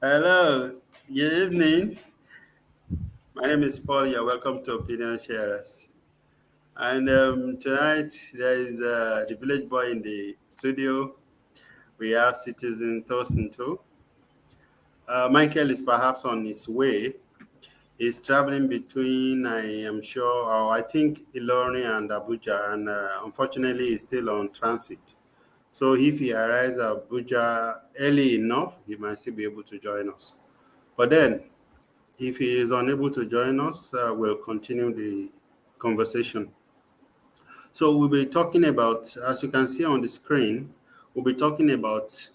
Hello, good evening. My name is Paul. You're welcome to Opinion Sharers. And tonight there is the village boy in the studio. We have Citizen Tosin too. Michael is perhaps on his way. He's traveling between, I am sure, or I think Ilorin and Abuja, and unfortunately, he's still on transit. So if he arrives at Abuja early enough, he might still be able to join us. But then, if he is unable to join us, we'll continue the conversation. So we'll be talking about, as you can see on the screen, we'll be talking about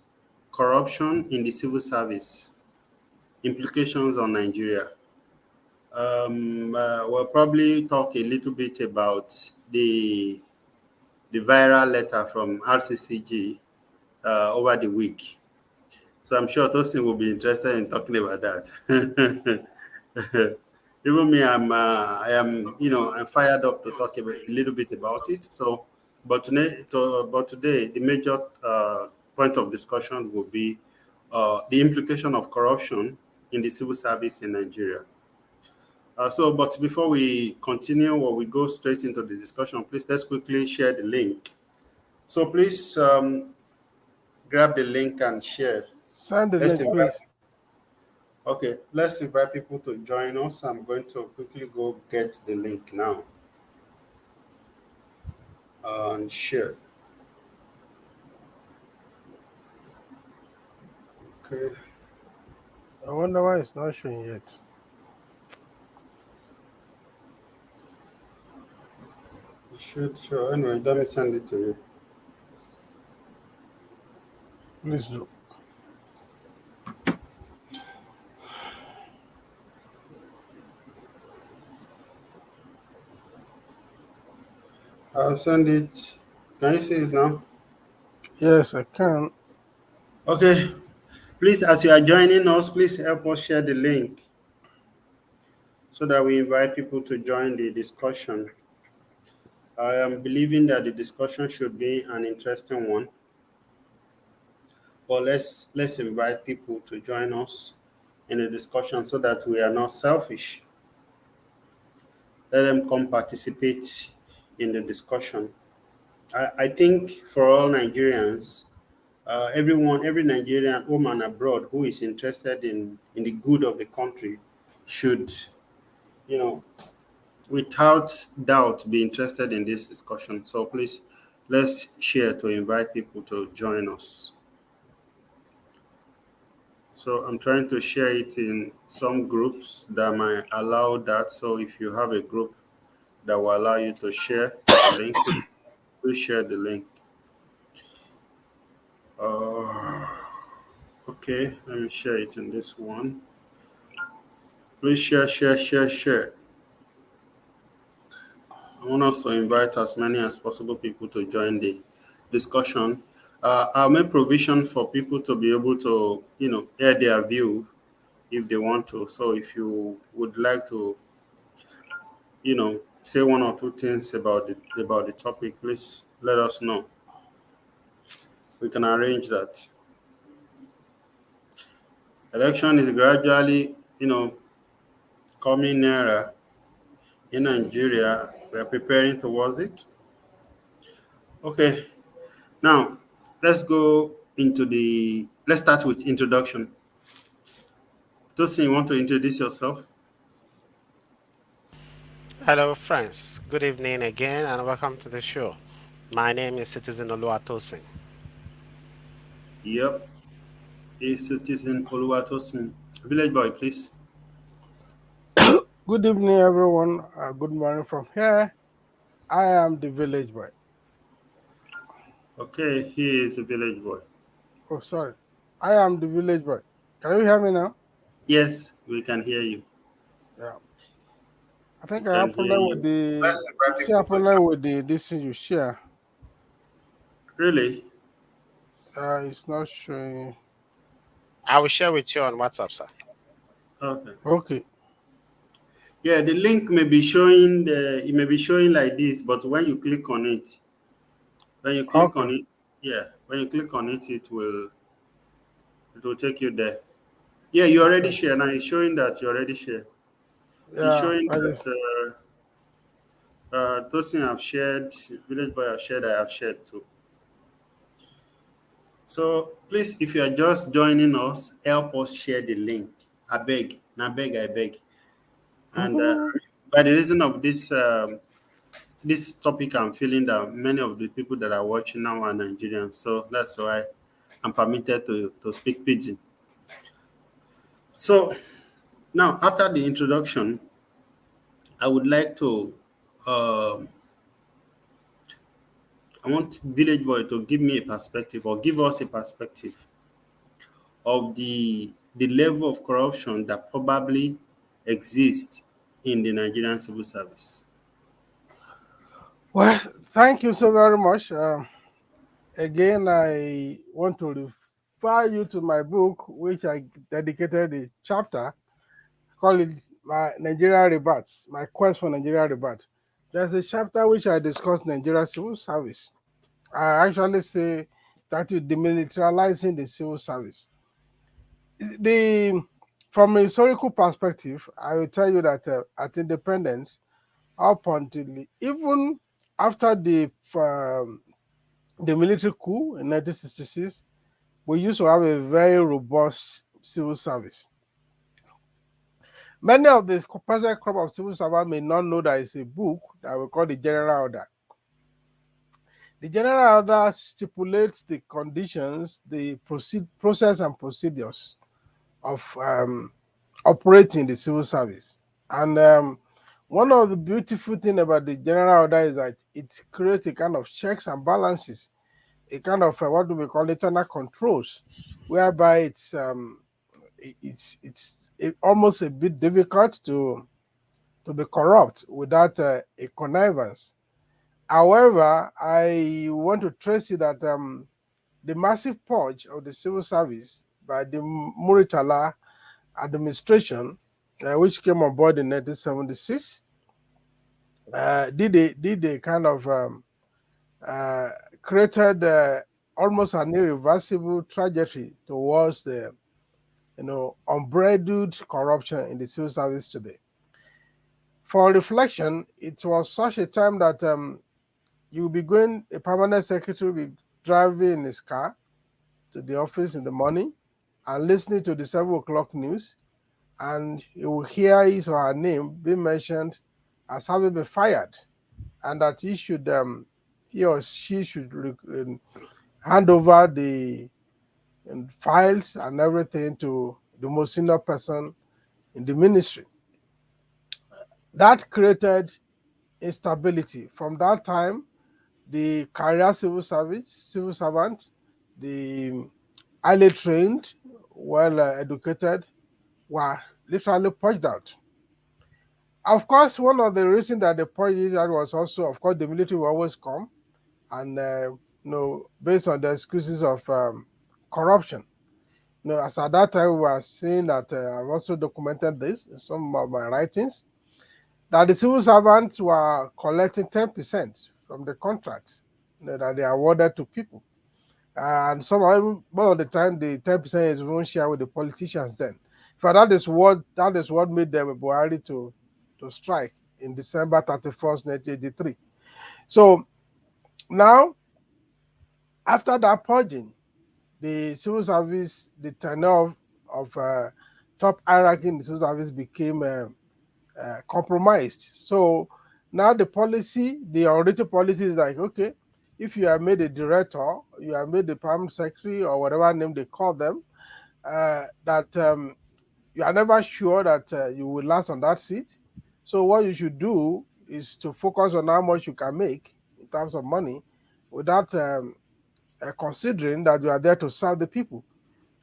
corruption in the civil service, implications on Nigeria. We'll probably talk a little bit about the viral letter from RCCG over the week. So I'm sure Tosin will be interested in talking about that. Even me, I'm fired up to talk a little bit about it. So, but today, the major point of discussion will be the implication of corruption in the civil service in Nigeria. But before we continue or we go straight into the discussion, please let's quickly share the link. So please grab the link and share. Send the Let's link, invite. please. Okay, let's invite people to join us. I'm going to quickly go get the link now and share. Okay, I wonder why it's not showing yet. you should show. Anyway, let me send it to you. Please do. I'll send it. Can you see it now? Yes, I can. Okay, please, as you are joining us, please help us share the link so that we invite people to join the discussion. I am believing that the discussion should be an interesting one. But let's invite people to join us in the discussion so that we are not selfish. Let them come participate in the discussion. I think for all Nigerians, every Nigerian, home and abroad, who is interested in the good of the country should, you know, without doubt, be interested in this discussion. So please, let's share to invite people to join us. So I'm trying to share it in some groups that might allow that. So if you have a group that will allow you to share the link, please share the link. Uh, okay, let me share it in this one. Please share, share, share, share. I want us to invite as many as possible people to join the discussion. I'll make provision for people to be able to, air their view if they want to. So if you would like to, say one or two things about the topic, please let us know. We can arrange that. Election is gradually, coming nearer in Nigeria. We are preparing towards it. Okay, now let's start with introduction. Tosin, you want to introduce yourself? Hello, friends. Good evening again, and welcome to the show. My name is Citizen Oluwatosin. Yep, is Citizen Oluwatosin. Village boy, please. Good evening, everyone. Good morning from here. I am the village boy. Okay, he is a village boy. Oh, sorry. I am the village boy. Can you hear me now? Yes, we can hear you. Yeah. I We think I can have hear problem with you. the. Let's invite I see a people to problem join. with the this thing you share. Really? It's not showing. I will share with you on WhatsApp, sir. Okay. Okay. Yeah, the link may be showing it may be showing like this, but when you click on it, Okay. yeah. When you click on it, it will take you there. Yeah, you already Okay. share now. It's showing that you already share. It's Yeah. showing That is. that those things I've shared, Village Boy have shared, I have shared too. So please, if you are just joining us, help us share the link. I beg, I beg. And by the reason of this topic, I'm feeling that many of the people that are watching now are Nigerians. So that's why I'm permitted to speak pidgin. So now, after the introduction, I would like to, um I want Village Boy to give me a perspective or give us a perspective of the level of corruption that probably exists in the Nigerian civil service. Well, thank you so very much. Again, I want to refer you to my book, which I dedicated a chapter, call it my Nigeria Rebirth, my quest for Nigeria Rebirth. There's a chapter which I discuss Nigeria civil service. I actually say that you demilitarizing the civil service. The From a historical perspective, I will tell you that at independence, up until even after the military coup in 1966, we used to have a very robust civil service. Many of the present crop of civil servants may not know that it's a book that we call the General Order. The General Order stipulates the conditions, the process and procedures of operating the civil service. And one of the beautiful things about the General Order is that it creates a kind of checks and balances, a kind of what do we call internal controls, whereby it's almost a bit difficult to be corrupt without a connivance. However, I want to trace it that the massive purge of the civil service by the Muritala administration, which came on board in 1976, did a kind of uh, created almost an irreversible trajectory towards the unbridled corruption in the civil service today. For reflection, it was such a time that you'll be going, a permanent secretary will be driving in his car to the office in the morning and listening to the 7 o'clock news, and you will hear his or her name being mentioned as having been fired, and that he or she should hand over the files and everything to the most senior person in the ministry. That created instability. From that time, the career civil servant, the highly trained, well educated, were literally purged out. Of course, one of the reasons that they purged out was also, of course, the military will always come and based on the excuses of corruption. As at that time we were saying that I've also documented this in some of my writings, that the civil servants were collecting 10% from the contracts that they awarded to people. And some most of the time the 10% is even shared with the politicians then. But that is what made them Buhari to strike in December 31st, 1983. So now, after that purging, the civil service, the tenure of top hierarchy in the civil service became compromised. So now the original policy is like, okay, if you are made a director, you are made a permanent secretary or whatever name they call them, that you are never sure that you will last on that seat. So what you should do is to focus on how much you can make in terms of money without considering that you are there to serve the people.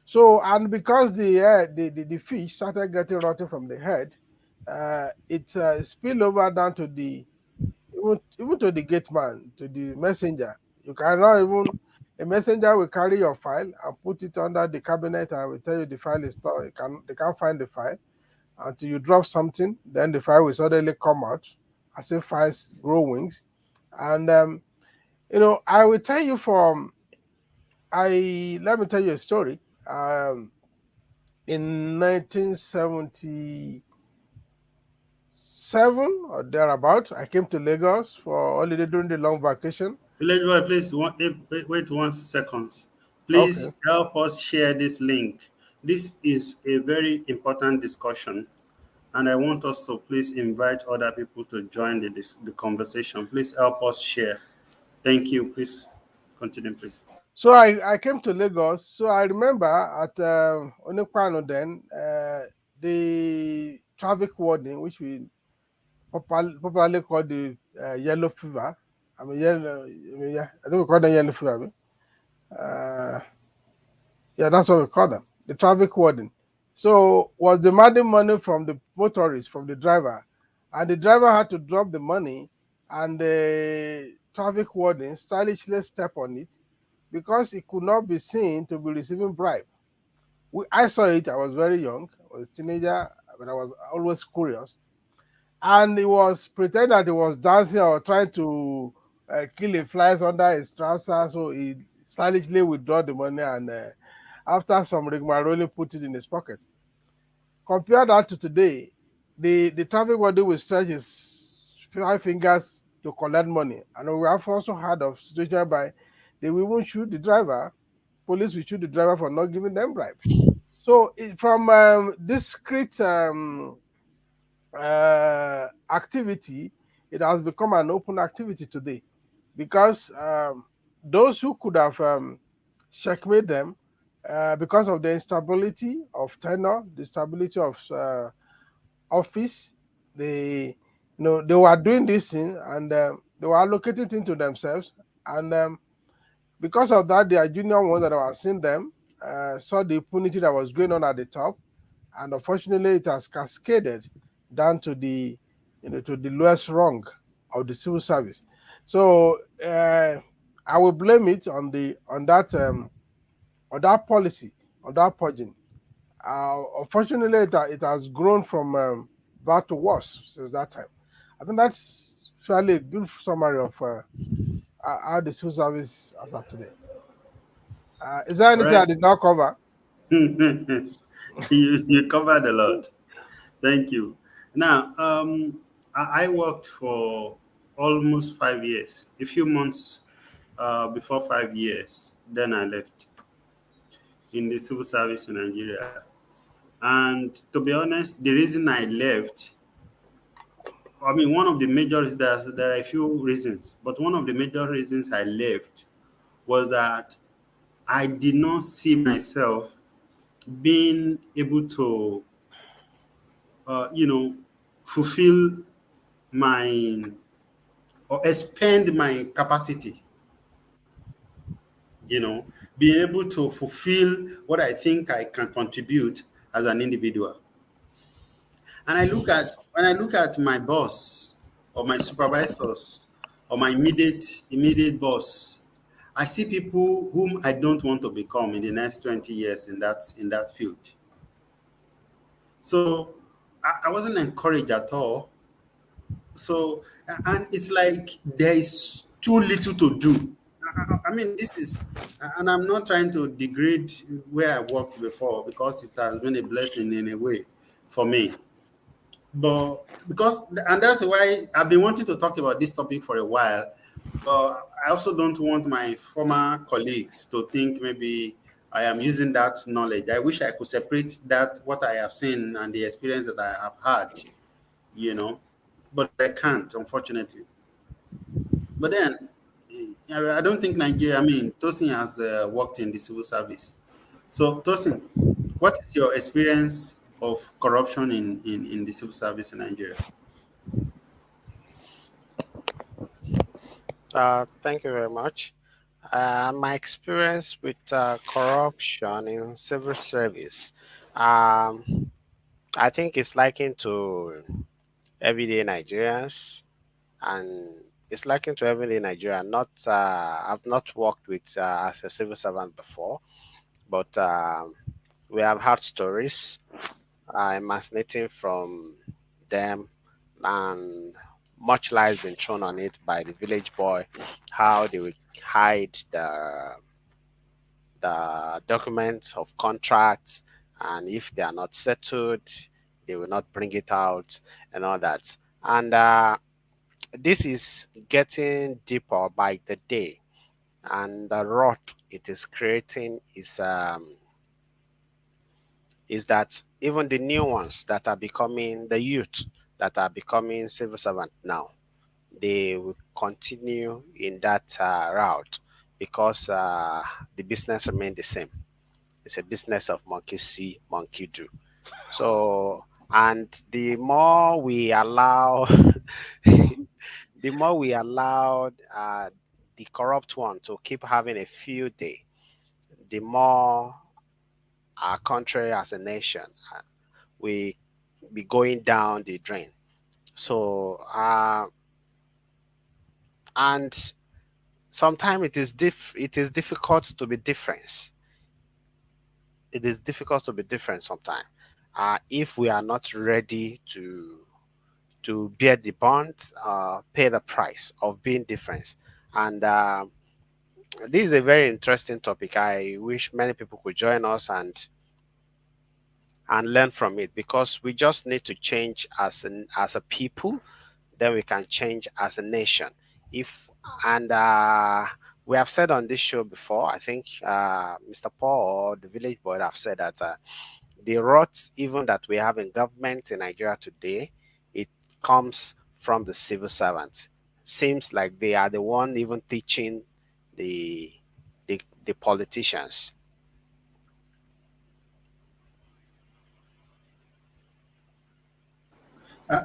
So, and because the fish started getting rotten from the head, it spilled over down to even to the gate man, to the messenger. You cannot even A messenger will carry your file and put it under the cabinet and will tell you the file is not. They can't find the file until you drop something. Then the file will suddenly come out as if files grow wings. And I will tell you from I let me tell you a story. Um, in 1977 or thereabout, I came to Lagos for holiday during the long vacation. Village boy, please wait 1 second. Okay. Please help us share this link. This is a very important discussion, and I want us to please invite other people to join the conversation. Please help us share. Thank you. Please continue, please. So I came to Lagos. So I remember at Onekwano then, the traffic warden, which we popularly call the yellow fever. Yeah, I think we call them yellow fever. Uh, yeah, that's what we call them, the traffic warden. So was demanding money from the motorist, from the driver, and the driver had to drop the money, and the traffic warden stylishly stepped on it because it could not be seen to be receiving bribe. I saw it. I was very young. I was a teenager, but I was always curious. And he was pretending that he was dancing or trying to kill a flies under his trousers. So he stylishly withdraw the money and after some rigmarole put it in his pocket. Compare that to today. The traffic warden will stretch his 5 fingers to collect money. And we have also heard of situation by they will even shoot the driver. Police will shoot the driver for not giving them bribe. So from discrete activity, it has become an open activity today because those who could have checkmate them because of the instability of tenure, the stability of office, they were doing this thing and they were allocating things to themselves, and because of that, the junior ones that were seeing them saw the impunity that was going on at the top, and unfortunately, it has cascaded down to the lowest rung of the civil service. So I will blame it on that policy, on that purging. Unfortunately, it has grown from bad to worse since that time. I think that's fairly a good summary of how the civil service as of today. Is there All anything right. I did not cover? You covered a lot. Thank you. Now, I worked for almost 5 years. A few months before 5 years, then I left in the civil service in Nigeria. And to be honest, the reason I left, I mean, one of the major there are a few reasons, but one of the major reasons I left was that I did not see myself being able to, fulfill my or expand my capacity, you know, being able to fulfill what I think I can contribute as an individual. And when I look at my boss or my supervisors or my immediate boss, I see people whom I don't want to become in the next 20 years in that field. So I wasn't encouraged at all. So and it's like there is too little to do. I mean, this is, and I'm not trying to degrade where I worked before because it has been a blessing in a way for me. But and that's why I've been wanting to talk about this topic for a while. But I also don't want my former colleagues to think maybe I am using that knowledge. I wish I could separate that, what I have seen and the experience that I have had, you know, but I can't, unfortunately. But then, I don't think Nigeria, I mean, Tosin has worked in the civil service. So, Tosin, what is your experience of corruption in the civil service in Nigeria? Thank you very much. My experience with corruption in civil service, um, I think it's likened to everyday Nigerians, and it's likened to everyday Nigeria. Not, I've not worked with as a civil servant before, but we have heard stories emanating from them, and much light has been thrown on it by the village boy, how they would hide the documents of contracts, and if they are not settled, they will not bring it out and all that. And this is getting deeper by the day, and the rot it is creating is that even the new ones that are becoming the youth that are becoming civil servant now, they will continue in that route because the business remain the same. It's a business of monkey see, monkey do. So, and the more we allow, the more we allow the corrupt one to keep having a field day, the more our country as a nation we be going down the drain. So, and sometimes it is difficult to be different. It is difficult to be different sometimes. If we are not ready to bear the bond, pay the price of being different. And this is a very interesting topic. I wish many people could join us and learn from it, because we just need to change as a people, then we can change as a nation. If and We have said on this show before, I think Mr. Paul or the village boy have said that the rots even that we have in government in Nigeria today, it comes from the civil servants. Seems like they are the one even teaching the the politicians.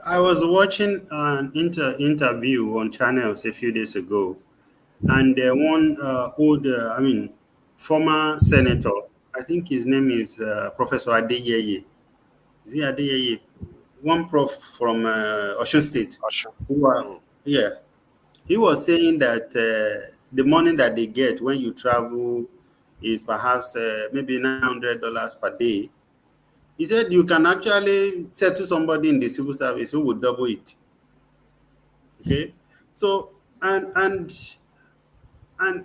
I was watching an interview on channels a few days ago, and one old, former senator, I think his name is Professor Adeyeye. Is he Adeyeye? One prof from Osun State. Osho. Who are, Mm. yeah, he was saying that the money that they get when you travel is perhaps maybe $900 per day. He said you can actually settle somebody in the civil service who would double it. Okay, so and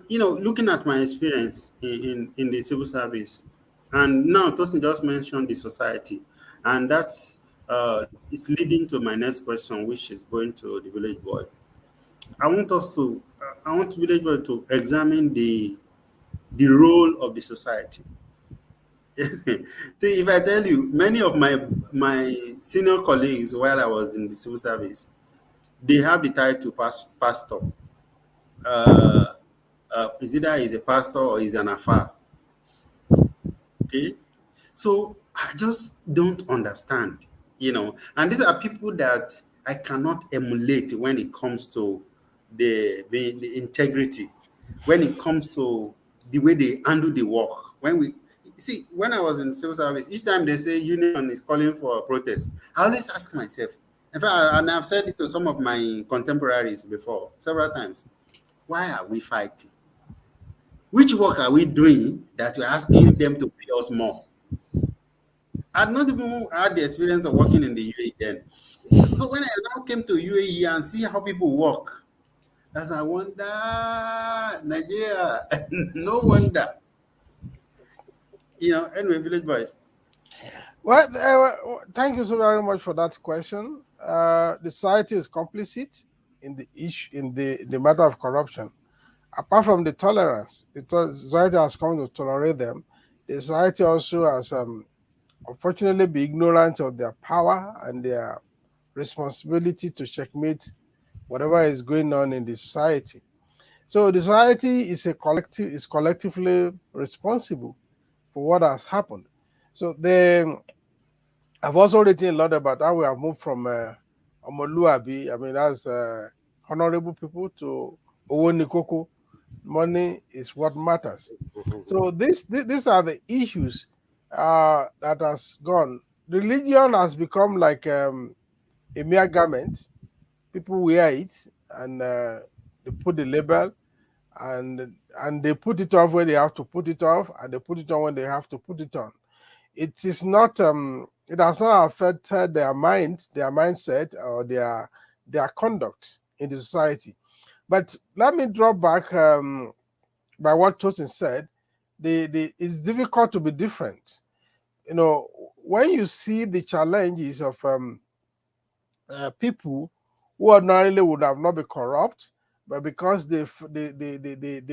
looking at my experience in the civil service, and now Tosin just mentioned the society, and that's it's leading to my next question, which is going to the village boy. I want village boy to examine the role of the society. See, if I tell you, many of my senior colleagues while I was in the civil service, they have the title pastor. Uh, is either he's a pastor or he's an afar. Okay, so I just don't understand, And these are people that I cannot emulate when it comes to the integrity, when it comes to the way they handle the work. When I was in civil service, each time they say union is calling for a protest, I always ask myself, in fact, and I've said it to some of my contemporaries before, several times, why are we fighting? Which work are we doing that we're asking them to pay us more? I'd not even had the experience of working in the UAE then. So when I now came to UAE and see how people work, as I wonder, Nigeria, no wonder. Anyway, village boy. Well, thank you so very much for that question. The society is complicit in the issue in the matter of corruption. Apart from the tolerance, because society has come to tolerate them, the society also has unfortunately be ignorant of their power and their responsibility to checkmate whatever is going on in the society. So the society is collectively responsible for what has happened. So I've also written a lot about how we have moved from Omoluabi, I mean that's honorable people, to Owonikoko. Money is what matters. So these are the issues that has gone. Religion has become like a mere garment. People wear it and they put the label, and they put it off when they have to put it off, and they put it on when they have to put it on. It is not it has not affected their mind, their mindset, or their conduct in the society. But let me drop back by what Tosin said. it's difficult to be different. You know, when you see the challenges of people who ordinarily would have not been corrupt, but because they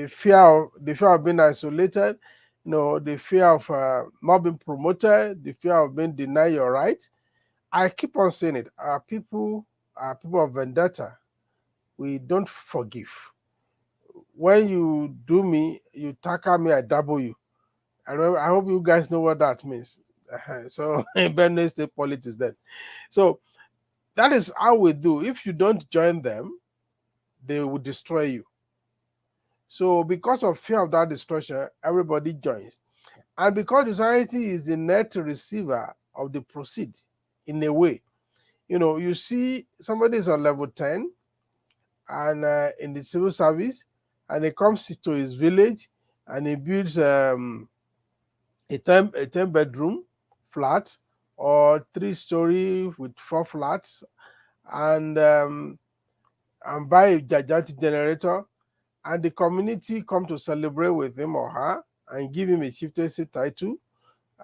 fear of being isolated, you know, the fear of not being promoted, the fear of being denied your right. I keep on saying it. Our people of vendetta. We don't forgive. When you do me, you tackle me, I double you. I hope you guys know what that means. So in Benue State politics, then. So that is how we do. If you don't join them, they will destroy you. So because of fear of that destruction, everybody joins. And because society is the net receiver of the proceed in a way. You know, you see somebody is on level 10 and in the civil service, and he comes to his village and he builds a 10 bedroom flat or 3-story with 4 flats, and buy a gigantic generator, and the community come to celebrate with him or her and give him a chieftaincy title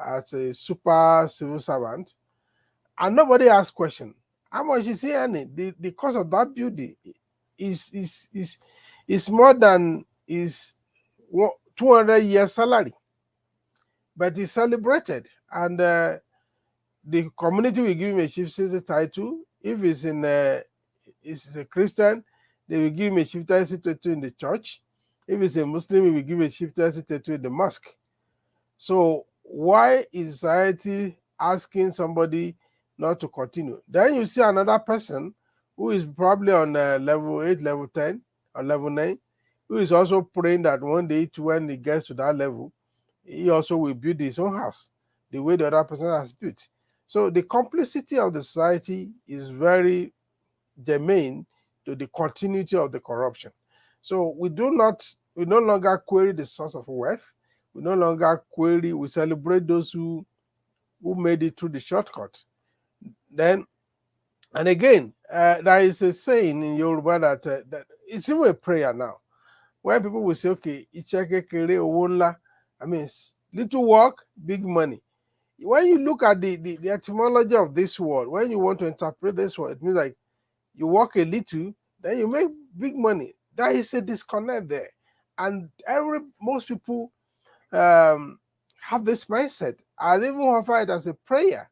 as a super civil servant, and nobody asks question. How much is he earning? The cost of that building is is is is more than his 200 years salary, but he's celebrated, and the community will give him a chieftaincy title. If he's a Christian, they will give him a chieftaincy title in the church. If he's a Muslim, he will give a chieftaincy title in the mosque. So why is society asking somebody not to continue? Then you see another person who is probably on level 8, level 10, or level 9, who is also praying that one day, when he gets to that level, he also will build his own house the way the other person has built. So the complicity of the society is very germane to the continuity of the corruption. So we no longer query the source of wealth. We no longer query, we celebrate those who made it through the shortcut. Then, and again, there is a saying in Yoruba that it's even a prayer now, where people will say, okay, I mean, little work, big money. When you look at the etymology of this word, when you want to interpret this word, it means like you work a little, then you make big money. There is a disconnect there. And most people have this mindset. I even offer it as a prayer.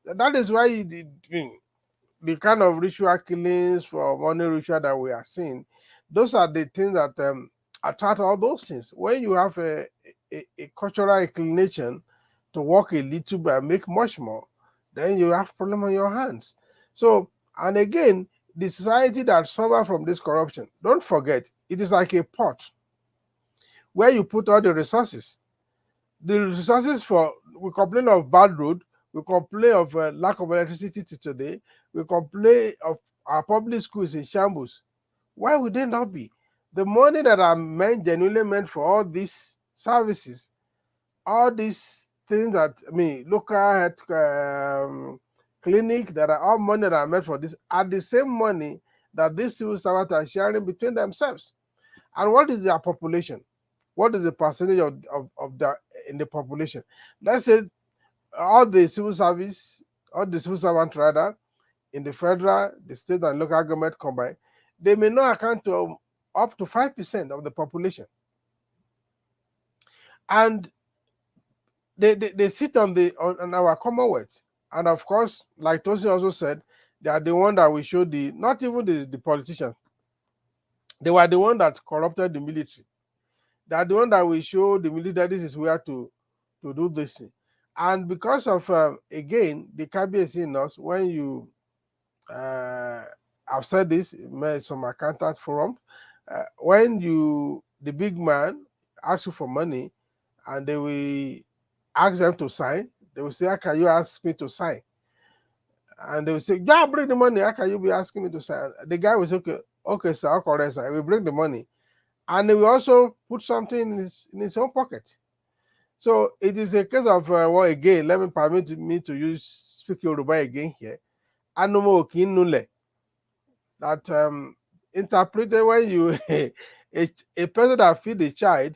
That is why the kind of ritual killings for money ritual that we are seeing, those are the things that attract all those things. When you have a cultural inclination to work a little but make much more, then you have problem on your hands. So, and again, the society that suffer from this corruption, don't forget, it is like a pot where you put all the resources. The resources we complain of bad road, we complain of lack of electricity today, we complain of our public schools in shambles. Why would they not be? The money that are genuinely meant for all these services, all these things that, local health clinic, that are all money that are meant for this, are the same money that these civil servants are sharing between themselves. And what is their population? What is the percentage of the in the population? Let's say all the civil servants rather, in the federal, the state and local government combined, they may not account to up to 5% of the population. And they sit on our Commonwealth. And of course, like Tosin also said, they are the one that will show not even the politicians. They were the one that corrupted the military. They are the one that will show the military that this is where to do this thing. And because of, again, the KBS in us, when you, I've said this in some accountant forum, when the big man asks you for money and they will ask them to sign, they will say, how can you ask me to sign? And they will say, yeah, bring the money. How can you be asking me to sign? The guy will say, okay, sir, correct, sir. I will bring the money. And he will also put something in his own pocket. So it is a case of, again, let me permit me to speak Yoruba again here. Anomo kinule. That interpreted when you, a person that feed a child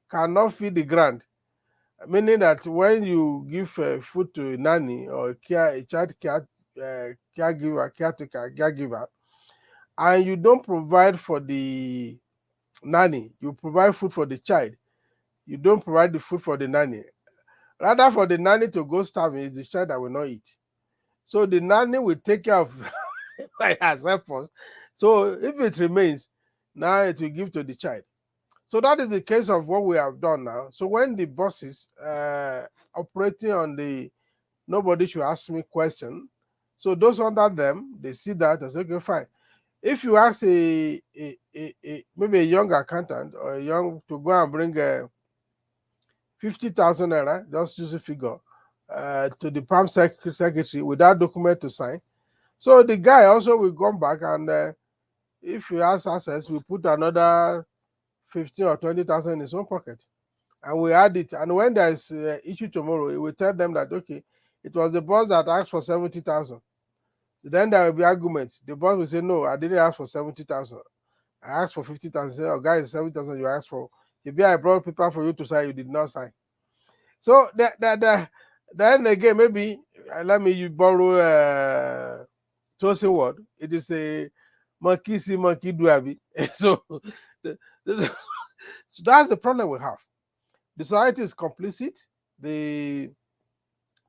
cannot feed the ground. Meaning that when you give food to a nanny or a child caregiver, caretaker, caregiver, and you don't provide for the nanny, you provide food for the child, you don't provide the food for the nanny. Rather for the nanny to go starving is the child that will not eat. So the nanny will take care of herself first. So if it remains, now it will give to the child. So that is the case of what we have done now. So when the bosses operating on the nobody should ask me question, so those under them, they see that and say, okay, fine. If you ask maybe a young accountant or a young to go and bring 50,000 naira, just use a figure, to the PAM secretary without document to sign. So the guy also will come back and if he has access, we put another 15 or 20,000 in his own pocket and we add it. And when there is issue tomorrow, he will tell them that, okay, it was the boss that asked for 70,000. So then there will be argument. The boss will say, no, I didn't ask for 70,000. I asked for 50,000. Say, oh, guys, 70,000 you asked for. Maybe I brought paper for you to sign, you did not sign. So then again, maybe let me borrow Tosin word. It is a monkey see, monkey do abi. So, so that's the problem we have. The society is complicit. The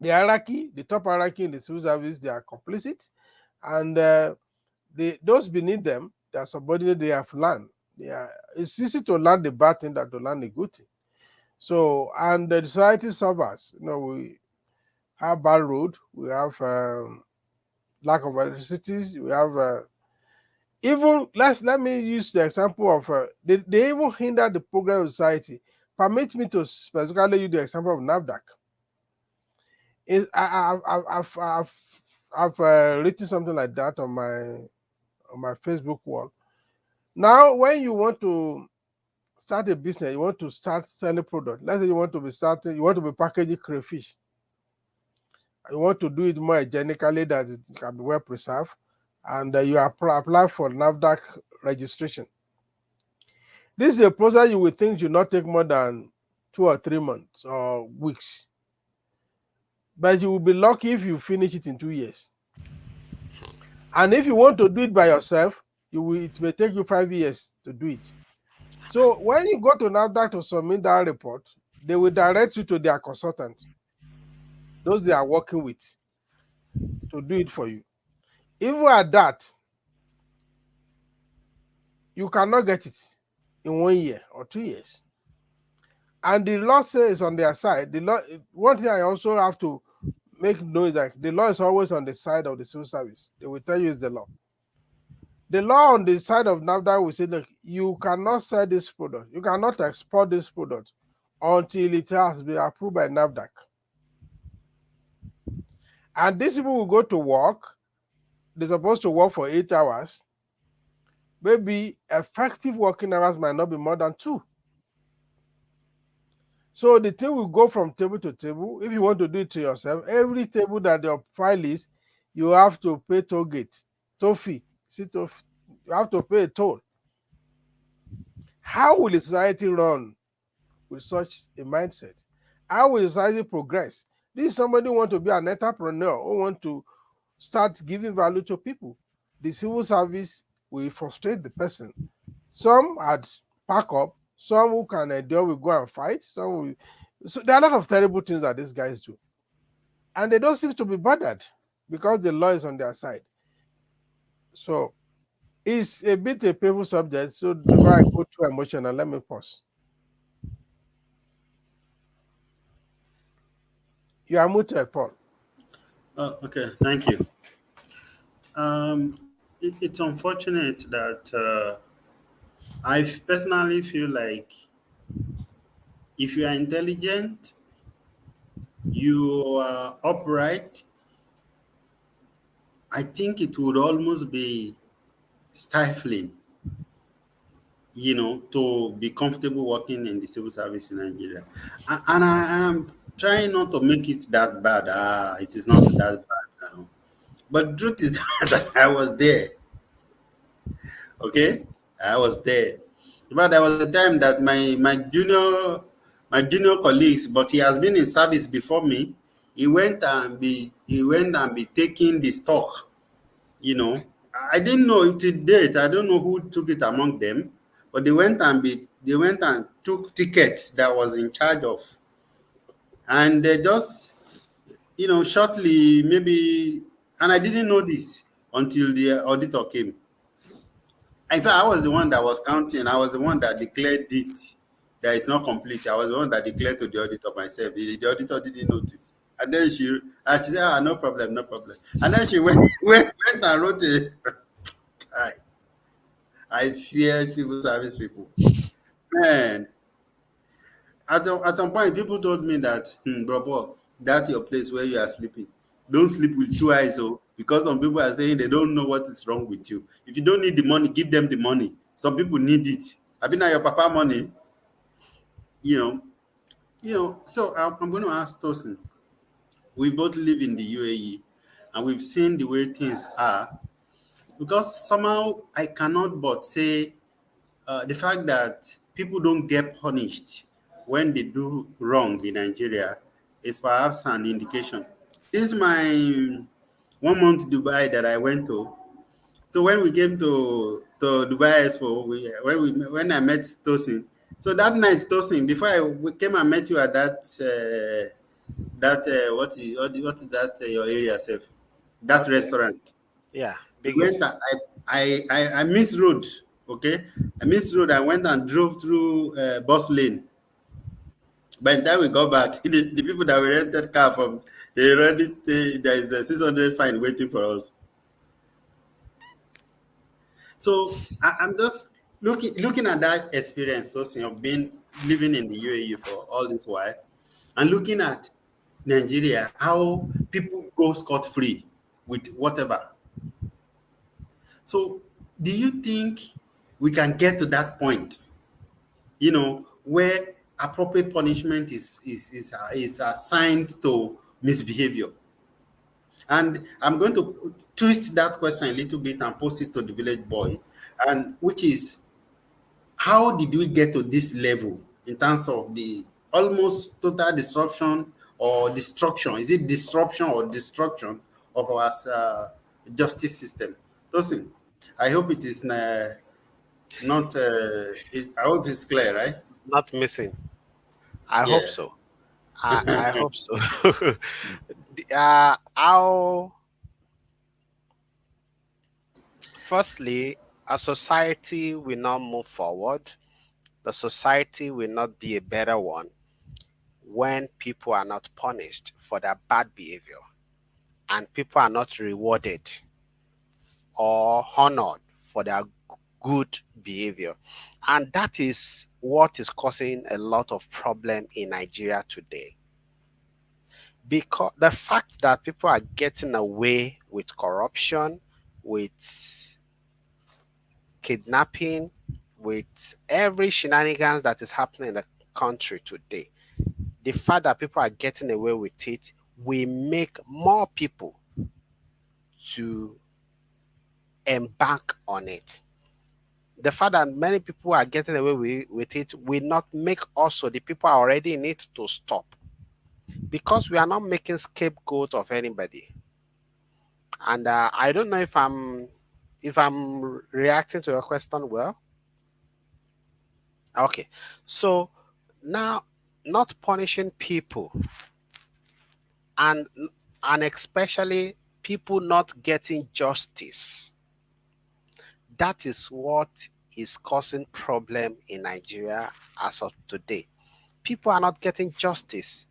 hierarchy, the top hierarchy in the civil service, they are complicit, and those beneath them, they are subordinate. They have learned. It's easy to learn the bad thing than to learn the good thing. So, and the society suffers. We have bad road, we have lack of electricity, we have even let me use the example of they even hinder the progress of society. Permit me to specifically use the example of NAFDAC. I've written something like that on my Facebook wall. Now, when you want to start a business, you want to start selling product. Let's say you want to be packaging crayfish. You want to do it more hygienically that it can be well preserved, and you apply for NAFDAC registration. This is a process you will think should not take more than 2 or 3 months or weeks. But you will be lucky if you finish it in 2 years. And if you want to do it by yourself, it may take you 5 years to do it. So when you go to NAFDAC to submit that report, they will direct you to their consultant, those they are working with, to do it for you. Even at that, you cannot get it in 1 year or 2 years. And the law says on their side, the law. One thing I also have to make noise that the law is always on the side of the civil service. They will tell you it's the law. The law on the side of NAFDAC will say, look, you cannot sell this product, you cannot export this product until it has been approved by NAFDAC. And these people will go to work, they're supposed to work for 8 hours. Maybe effective working hours might not be more than 2. So the thing will go from table to table. If you want to do it to yourself, every table that your file is, you have to pay toll gate, toll fee. You have to pay a toll. How will a society run with such a mindset? How will society progress? This is somebody who wants to be an entrepreneur, who want to start giving value to people. The civil service will frustrate the person. Some had pack up, some who can endure will go and fight, some will. So there are a lot of terrible things that these guys do. And they don't seem to be bothered because the law is on their side. So it's a bit a painful subject. So before I go too emotional, let me pause. You are muted, Paul. Oh, okay, thank you. It's unfortunate that I personally feel like if you are intelligent, you are upright, I think it would almost be stifling, to be comfortable working in the civil service in Nigeria. And I'm trying not to make it that bad. It is not that bad now. But the truth is that I was there. Okay? I was there. But there was a time that my junior my junior colleagues, but he has been in service before me. He went and be taking the stock. You know, I didn't know it to date. I don't know who took it among them, but they went and took tickets that was in charge of, and they just shortly maybe, and I didn't know this until the auditor came. In fact, I was the one that was counting. I was the one that declared it that it's not complete. I was the one that declared to the auditor myself. The auditor didn't notice. And she said, no problem, no problem. And then she went and wrote a. I, I fear civil service people. Man, at some point, people told me that, bro, Paul, that's your place where you are sleeping. Don't sleep with two eyes, because some people are saying they don't know what is wrong with you. If you don't need the money, give them the money. Some people need it. I've been at your papa money, you know. So I'm going to ask Tosin. We both live in the UAE, and we've seen the way things are. Because somehow I cannot but say the fact that people don't get punished when they do wrong in Nigeria is perhaps an indication. This is my 1 month Dubai that I went to. So when we came to Dubai Expo, when I met Tosin, so that night Tosin, before we came and met you at what is that your area, self? That Okay. restaurant. Yeah, We went. biggest. I missed road. Okay, I missed road. I went and drove through bus lane. By the time we got back, the people that we rented car from, they already stay. There is a 600 fine waiting for us. So I'm just looking at that experience, so of being living in the UAE for all this while, and looking at Nigeria, how people go scot free with whatever. So, do you think we can get to that point, where appropriate punishment is assigned to misbehavior? And I'm going to twist that question a little bit and post it to the village boy, and which is, how did we get to this level in terms of the almost total disruption or destruction? Is it disruption or destruction of our justice system? Tosin, I hope it is not. I hope it's clear, right? Not missing. I hope Yeah. so. I hope so. How firstly, a society will not move forward. The society will not be a better one when people are not punished for their bad behavior and people are not rewarded or honored for their good behavior. And that is what is causing a lot of problem in Nigeria today. Because the fact that people are getting away with corruption, with kidnapping, with every shenanigans that is happening in the country today, the fact that people are getting away with it will make more people to embark on it. The fact that many people are getting away with it will not make also the people already in it to stop, because we are not making scapegoat of anybody. And I don't know if I'm reacting to your question well. Okay, so now, not punishing people, and and especially people not getting justice, that is what is causing problem in Nigeria as of today. People are not getting justice.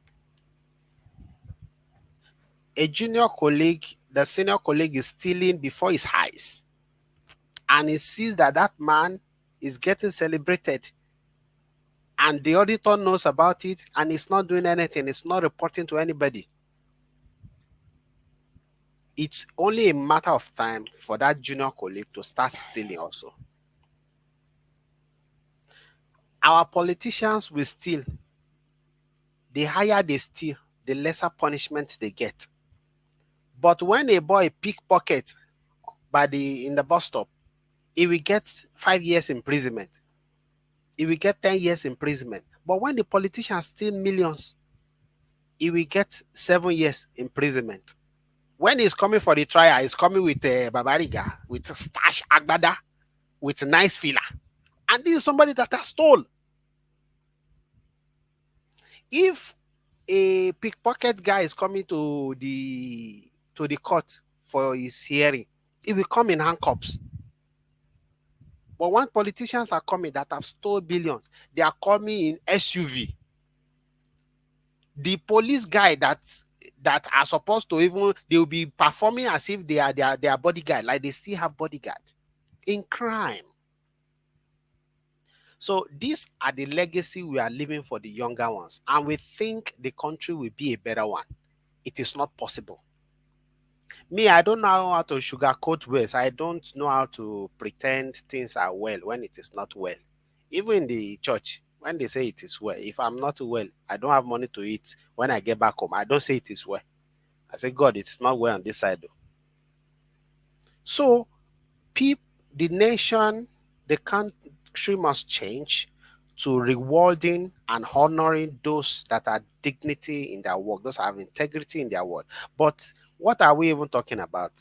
A junior colleague, the senior colleague is stealing before his eyes, and he sees that that man is getting celebrated, and the auditor knows about it, and he's not doing anything, it's not reporting to anybody. It's only a matter of time for that junior colleague to start stealing also. Our politicians will steal. The higher they steal, the lesser punishment they get. But when a boy pickpocket in the bus stop, he will get 5 years imprisonment. He will get 10 years imprisonment. But when the politicians steal millions, he will get 7 years imprisonment. When he's coming for the trial, he's coming with a babariga, with a stash agbada, with a nice filler. And this is somebody that has stole. If a pickpocket guy is coming to the court for his hearing, he will come in handcuffs. But when politicians are coming that have stole billions, they are coming in SUV. The police guy that are supposed to even, they will be performing as if they are bodyguard, like they still have bodyguard in crime. So these are the legacy we are leaving for the younger ones, and we think the country will be a better one. It is not possible. Me, I don't know how to sugarcoat words. I don't know how to pretend things are well when it is not well. Even in the church, when they say it is well, if I'm not well, I don't have money to eat. When I get back home, I don't say it is well. I say, God, it is not well on this side, though. So, the nation, the country must change to rewarding and honoring those that are dignity in their work, those that have integrity in their work. But what are we even talking about?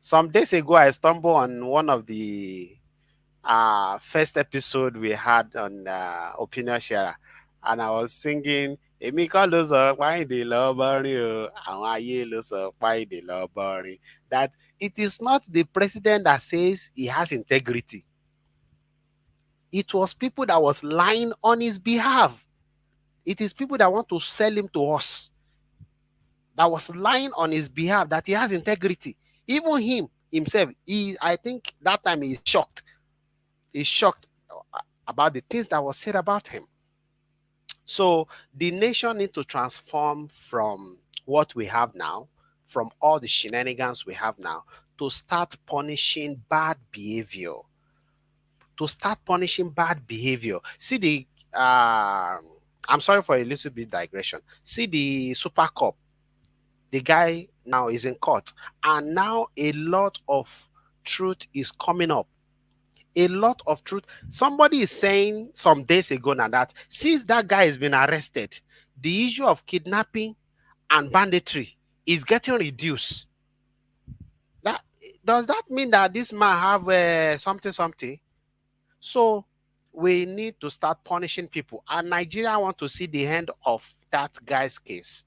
Some days ago, I stumbled on one of the first episode we had on Opinion Sharer, and I was singing, Èmi kọ́ ló sọ páìdè lọ bọ́rin o, àwọn ayé ló sọ páìdè lọ bọ́rin. That it is not the president that says he has integrity. It was people that was lying on his behalf. It is people that want to sell him to us that was lying on his behalf, that he has integrity. Even him himself, I think that time he's shocked. He's shocked about the things that was said about him. So the nation needs to transform from what we have now, from all the shenanigans we have now, to start punishing bad behavior. To start punishing bad behavior. See the, I'm sorry for a little bit digression. See the Super Cup. The guy now is in court, and now a lot of truth is coming up. A lot of truth. Somebody is saying some days ago now that since that guy has been arrested, the issue of kidnapping and banditry is getting reduced. Does that mean that this man have something? So we need to start punishing people. And Nigeria want to see the end of that guy's case.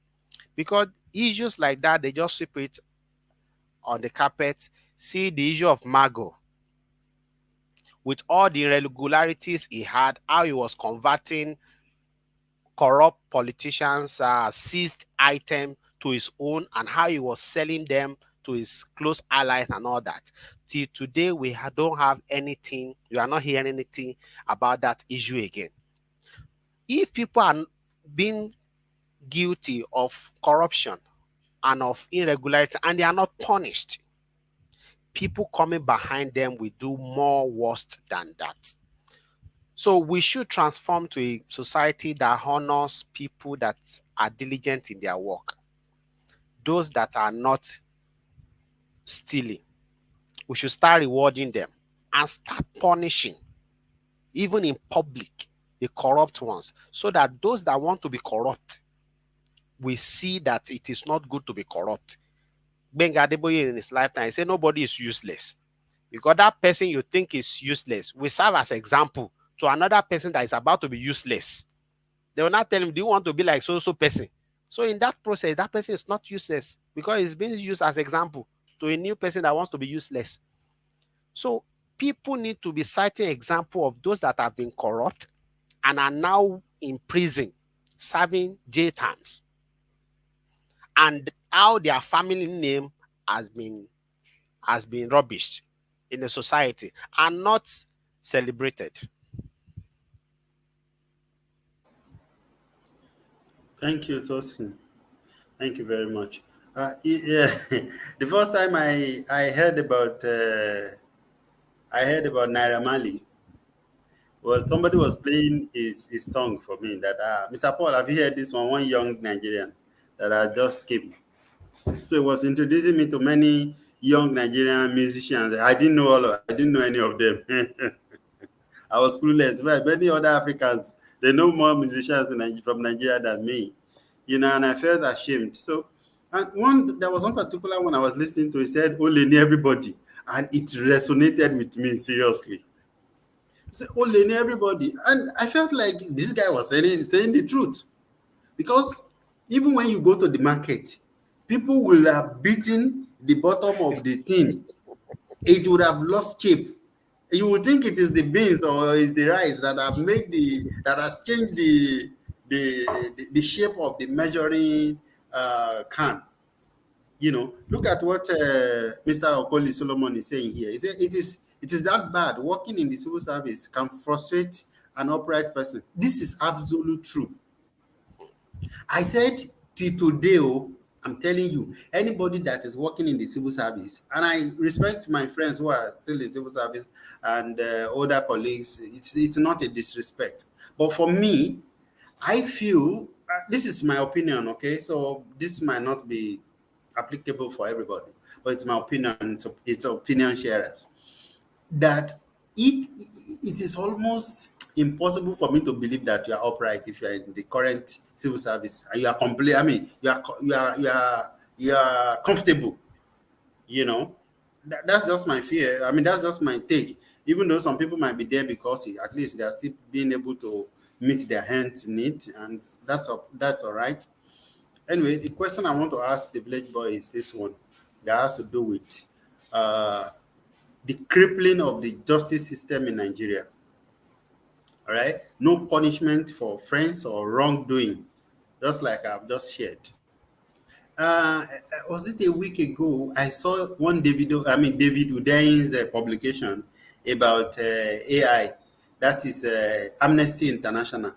Because issues like that, they just sweep it on the carpet. See the issue of Mago. With all the irregularities he had, how he was converting corrupt politicians' seized item to his own, and how he was selling them to his close allies and all that. Till today, we don't have anything, we are not hearing anything about that issue again. If people are being guilty of corruption and of irregularity and they are not punished, people coming behind them will do more worse than that. So we should transform to a society that honors people that are diligent in their work. Those that are not stealing, we should start rewarding them and start punishing, even in public, the corrupt ones, so that those that want to be corrupt will see that it is not good to be corrupt. Gbenga Adeboye in his lifetime, he said nobody is useless. Because that person you think is useless will serve as example to another person that is about to be useless. They will not tell him, do you want to be like so person? So in that process, that person is not useless because it's being used as example to a new person that wants to be useless. So people need to be citing example of those that have been corrupt and are now in prison, serving jail terms, and how their family name has been rubbished in the society and not celebrated. Thank you, Tosin. Thank you very much. Yeah, the first time I heard about Naira Marley was somebody was playing his song for me. That Mr. Paul, have you heard this one? One young Nigerian that I just came. So it was introducing me to many young Nigerian musicians. I didn't know any of them. I was clueless. But many other Africans They know more musicians from Nigeria than me, and I felt ashamed. So, and there was one particular one I was listening to. He said, "Oleni everybody," and it resonated with me seriously. He said, "Oleni everybody," and I felt like this guy was saying the truth, because even when you go to the market, people will have beaten the bottom of the tin. It would have lost shape. You would think it is the beans or is the rice that has changed the shape of the measuring can. Look at what Mr. Okoli Solomon is saying here. He said it is that bad. Working in the civil service can frustrate an upright person. This is absolute true. I said till today, I'm telling you, anybody that is working in the civil service, and I respect my friends who are still in civil service and older colleagues, it's not a disrespect. But for me, I feel, this is my opinion, okay? So this might not be applicable for everybody, but it's my opinion, it's opinion sharers, that it is almost impossible for me to believe that you are upright if you are in the current civil service and you are I mean, you are comfortable. That's just my fear. I mean, that's just my take. Even though some people might be there because at least they are still being able to meet their hands need, and that's all right. Anyway, the question I want to ask the village boy is this one that has to do with uh, the crippling of the justice system in Nigeria. All right, no punishment for offense or wrongdoing, just like I've just shared. Was it a week ago? I saw David Udain's publication about AI. That is Amnesty International.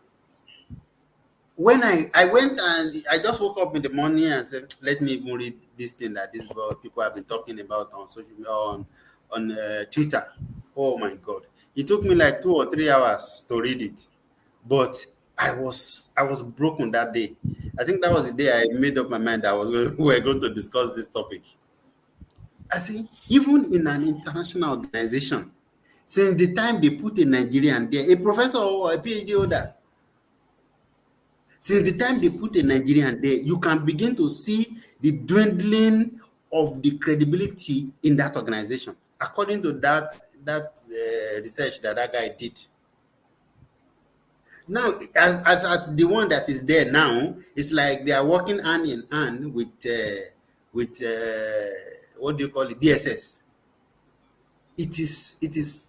When I went and I just woke up in the morning and said, let me even read this thing that these people have been talking about on social media, on Twitter. Oh my God. It took me like 2 or 3 hours to read it. But I was broken that day. I think that was the day I made up my mind that we were going to discuss this topic. I see, even in an international organization, since the time they put a Nigerian there, a professor or a PhD holder, since the time they put a Nigerian there, you can begin to see the dwindling of the credibility in that organization, according to that research that guy did. Now, as at the one that is there now, it's like they are working hand in hand with what do you call it, DSS. It is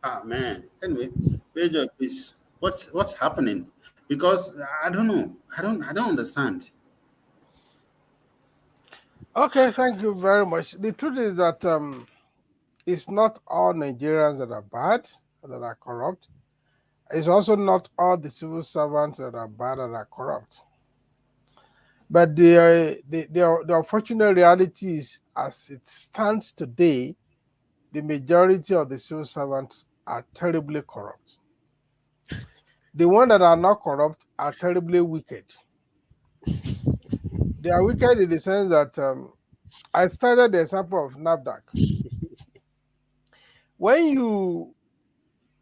ah man. Anyway, Major, please, what's happening? Because I don't know. I don't understand. Okay, thank you very much. The truth is that it's not all Nigerians that are bad, that are corrupt. It's also not all the civil servants that are bad and are corrupt. But the unfortunate reality is, as it stands today, the majority of the civil servants are terribly corrupt. The ones that are not corrupt are terribly wicked. They are wicked in the sense that I started the example of NAFDAC. When you,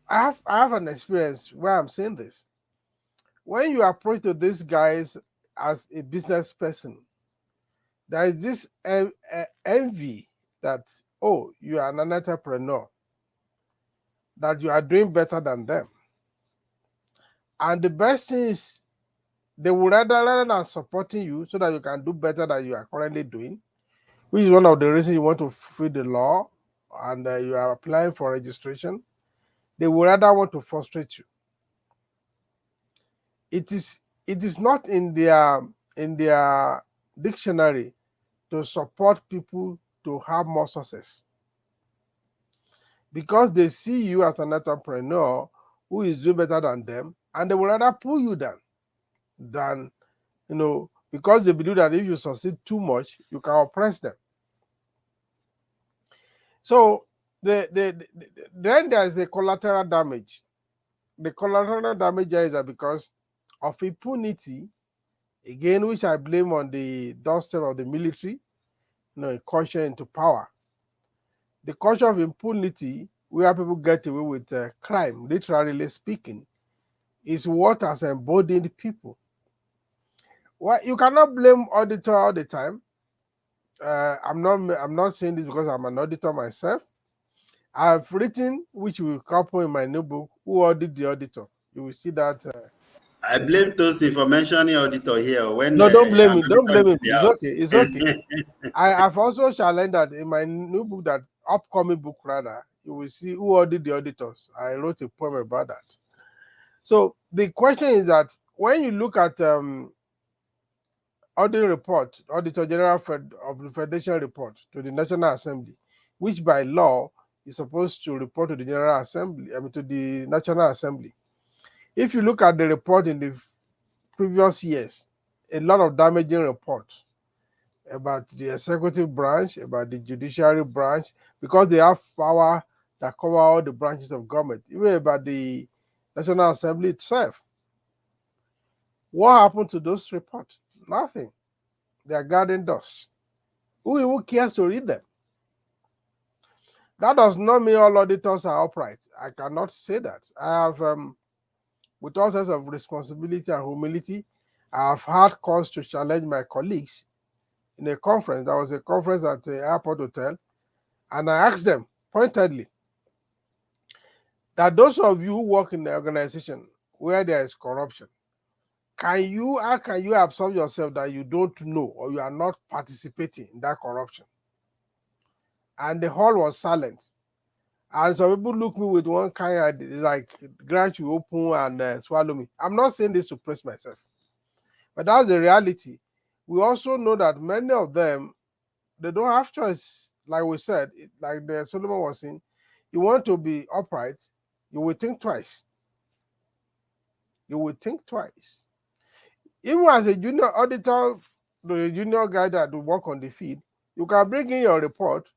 I have an experience where I'm saying this. When you approach to these guys as a business person, there is this envy that, oh, you are an entrepreneur, that you are doing better than them. And the best thing is, they would rather than supporting you so that you can do better than you are currently doing, which is one of the reasons you want to fulfill the law and you are applying for registration. They would rather want to frustrate you. It is not in their dictionary to support people to have more success, because they see you as an entrepreneur who is doing better than them, and they would rather pull you down than, because they believe that if you succeed too much, you can oppress them. So then there is a collateral damage. The collateral damage is that because of impunity, again, which I blame on the doorstep of the military, incursion into power. The culture of impunity, where people get away with crime, literally speaking, is what has emboldened people. Well, you cannot blame auditor all the time. I'm not saying this because I'm an auditor myself. I've written, which will couple in my new book, Who Audit the Auditor. You will see that. I blame Tosin for mentioning auditor here when No, don't blame an me. Don't auditor is blame in him. the It's house. okay. It's okay. I've also challenged that in my new book, that upcoming book rather, you will see Who Audit the Auditors. I wrote a poem about that. So the question is that when you look at audit report, Auditor General of the Federation report to the National Assembly, which by law is supposed to report to the General Assembly, to the National Assembly. If you look at the report in the previous years, a lot of damaging reports about the executive branch, about the judiciary branch, because they have power that cover all the branches of government, even about the National Assembly itself. What happened to those reports? Nothing. They are guarding dust. Who cares to read them? That does not mean all auditors are upright. I cannot say that. I have, with all sense of responsibility and humility, I have had cause to challenge my colleagues in a conference. There was a conference at the airport hotel, and I asked them pointedly that those of you who work in the organization where there is corruption, how can you absolve yourself that you don't know or you are not participating in that corruption? And the hall was silent. And some people look me with one kind of like grant you open and swallow me. I'm not saying this to praise myself, but that's the reality. We also know that many of them, they don't have choice. Like we said, like the Solomon was saying, you want to be upright, you will think twice. You will think twice. Even as a junior auditor, the junior guy that will work on the field, you can bring in your report.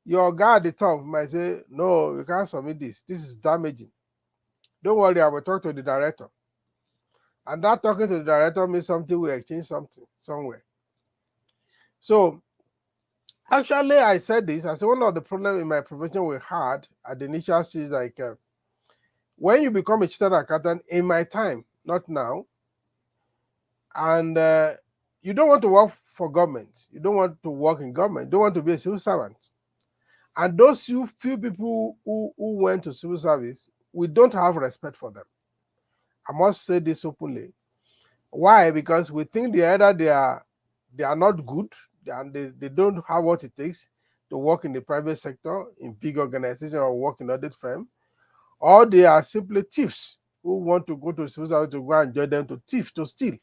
Your guy at the top might say, no, you can't submit this. This is damaging. Don't worry, I will talk to the director. And that talking to the director means something will exchange something somewhere. So actually, I said this. I said one of the problems in my profession we had at the initial stage, like when you become a chartered accountant, in my time, not now, and you don't want to work for government, you don't want to work in government, you don't want to be a civil servant. And those few people who went to civil service, we don't have respect for them. I must say this openly. Why? Because we think they are not good, and they don't have what it takes to work in the private sector, in big organization, or work in audit firm, or they are simply thieves who want to go to civil service to go and join them to thief, to steal.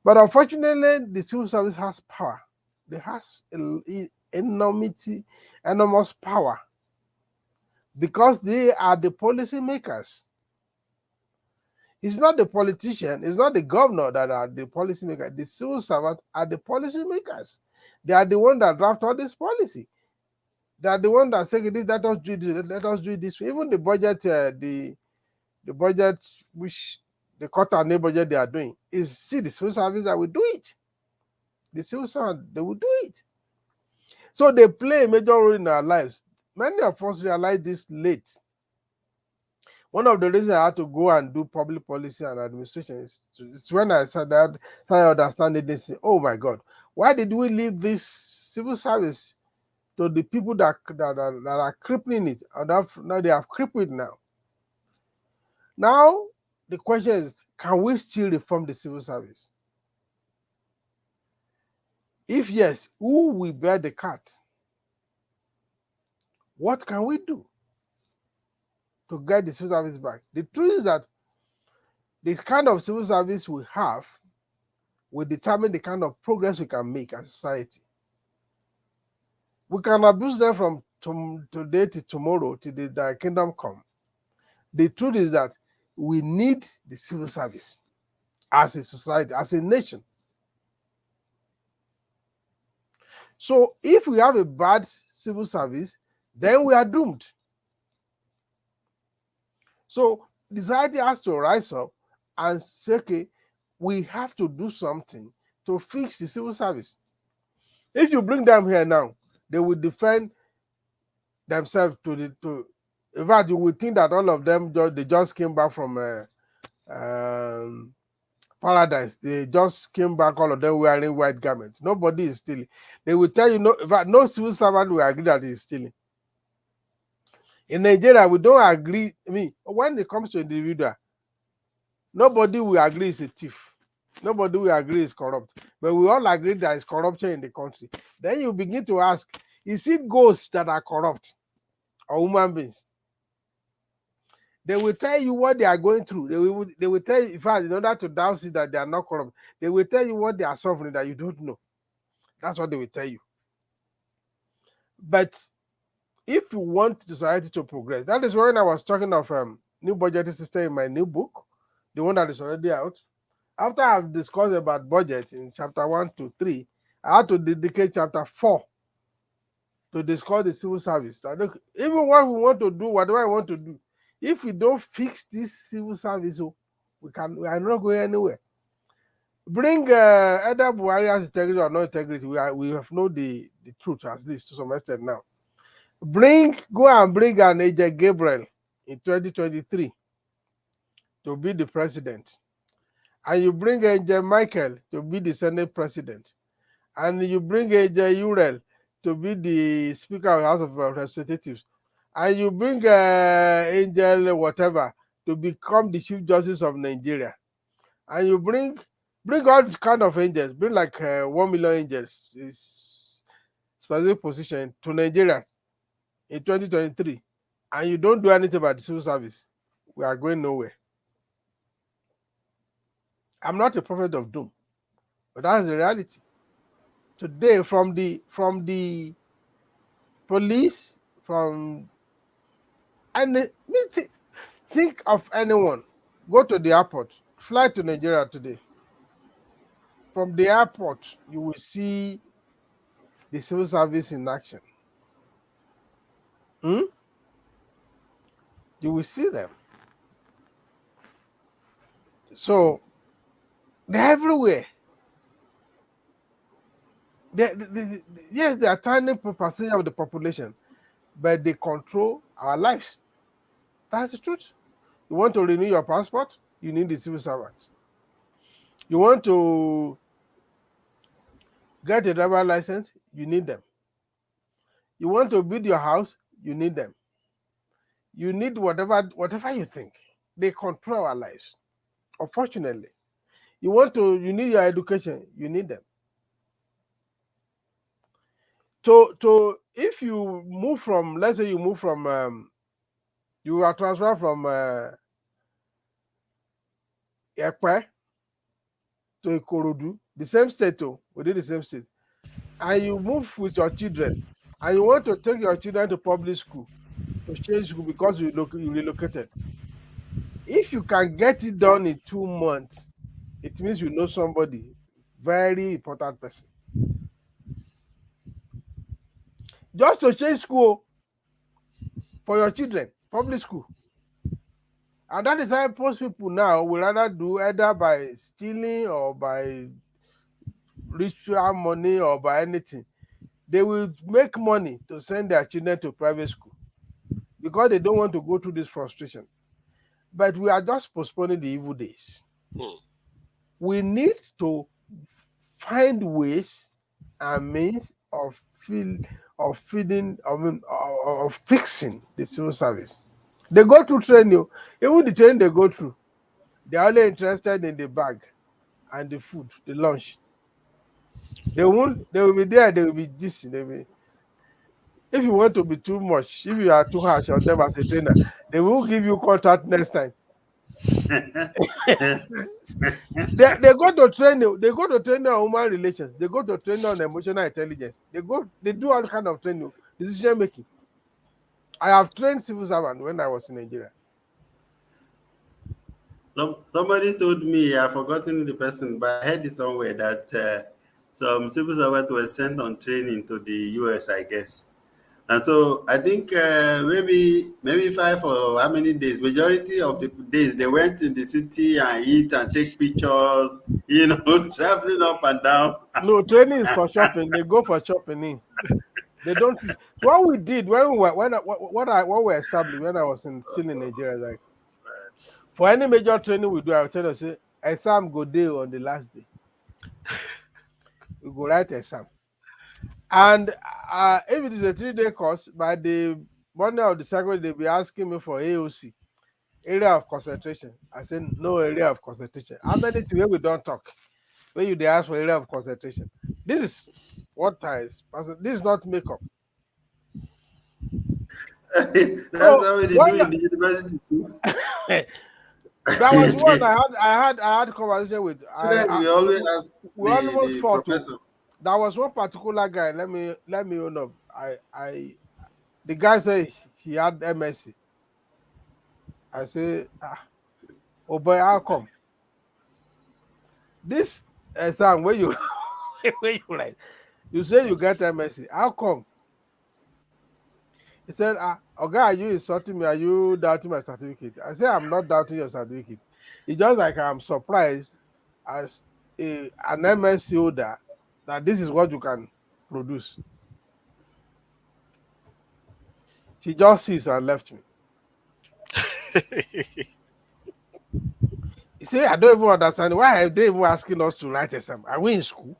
But unfortunately, the civil service has power. It has enormous power, because they are the policy makers. It's not the politician, it's not the governor that are the policy maker. The civil servants are the policy makers. They are the one that draft all this policy. They are the one that say this, let us do this, let us do this. Even the budget, the budget which the quarterly budget they are doing is the civil service that will do it. The civil servant, they will do it. So they play a major role in our lives. Many of us realize this late. One of the reasons I had to go and do public policy and administration is when I started understanding this. Oh my God, why did we leave this civil service to the people that are crippling it? And now they have crippled it now. Now the question is, can we still reform the civil service? If yes, who will bear the cat? What can we do to get the civil service back? The truth is that the kind of civil service we have will determine the kind of progress we can make as a society. We can abuse them from today to tomorrow till the kingdom come. The truth is that we need the civil service as a society, as a nation. So if we have a bad civil service, then we are doomed. So the society has to rise up and say, okay, we have to do something to fix the civil service. If you bring them here now, they will defend themselves to In fact, you would think that all of them they just came back from paradise. They just came back, all of them wearing white garments. Nobody is stealing. They will tell you no. In fact, no civil servant will agree that he's stealing. In Nigeria, we don't agree. I mean, when it comes to individual, nobody will agree is a thief. Nobody will agree is corrupt. But we all agree there is corruption in the country. Then you begin to ask, is it ghosts that are corrupt or human beings? They will tell you what they are going through. They will tell you, in fact, in order to douse it that they are not corrupt, they will tell you what they are suffering that you don't know. That's what they will tell you. But if you want society to progress, that is when I was talking of new budgeting system in my new book, the one that is already out. After I've discussed about budget in chapter 1 to 3, I had to dedicate chapter 4 to discuss the civil service. Look, even what we want to do, whatever I want to do, if we don't fix this civil service, we are not going anywhere. Bring either Buhari has integrity or no integrity. We have known the truth, at least to some extent now. Go and bring an AJ Gabriel in 2023 to be the president. And you bring AJ Michael to be the Senate president. And you bring AJ Urel to be the Speaker of the House of Representatives. And you bring Angel whatever to become the Chief Justice of Nigeria. And you bring all these kind of angels. Bring like 1 million angels, specific position to Nigeria in 2023. And you don't do anything about the civil service. We are going nowhere. I'm not a prophet of doom, but that's the reality. Today, from the police, think of anyone. Go to the airport, fly to Nigeria today. From the airport, you will see the civil service in action. You will see them. So they're everywhere. Yes, they are tiny percentage of the population, but they control our lives. That's the truth. You want to renew your passport, you need the civil servants. You want to get a driver license, you need them. You want to build your house, you need them. You need whatever you think. They control our lives. Unfortunately, you need your education, you need them. So if you move from, let's say you move from, you are transferred from Ekpe to Ikorodu, the same state, within the same state, and you move with your children, and you want to take your children to public school, to change school because you relocated. If you can get it done in 2 months, it means you know somebody, very important person. Just to change school for your children, public school. And that is why most people now will rather do either by stealing or by ritual money or by anything. They will make money to send their children to private school because they don't want to go through this frustration. But we are just postponing the evil days. We need to find ways and means of fixing the civil service. They go through training. Even the training they go through, they are only interested in the bag and the food, the lunch. They will be there, they will be this. If you want to be too much, if you are too harsh on them as a trainer, they will give you contract next time. They go to training. They go to training on human relations. They go to training on emotional intelligence. They do all kind of training, decision making. I have trained civil servants when I was in Nigeria. Somebody told me, I've forgotten the person, but I heard it somewhere that some civil servants were sent on training to the US, I guess. And so I think maybe 5 or how many days, majority of the days they went in the city and eat and take pictures, traveling up and down. No, training is for shopping. They go for shopping. They don't. What we did when we were when we established when I was still in Nigeria, like for any major training we do, I will tell you say exam go day on the last day. We go write exam, and if it is a 3-day course, by the Monday of the second, they'll be asking me for AOC, area of concentration. I said no area of concentration. How many things we don't talk? When you they ask for area of concentration, this is what ties. This is not makeup. That's So how they when do in the university too. that was one I had conversation with. Students will always ask We almost the fought. professor. There was one particular guy. Let me own up. The guy said he had MSc. I say, oh boy, how come this exam where you where you like you say you get MSc? How come? He said, okay, are you insulting me? Are you doubting my certificate? I said, I'm not doubting your certificate. It's just like I'm surprised as an MSc holder that this is what you can produce. She just sees and left me. You see, I don't even understand why are they even asking us to write exam. Are we in school?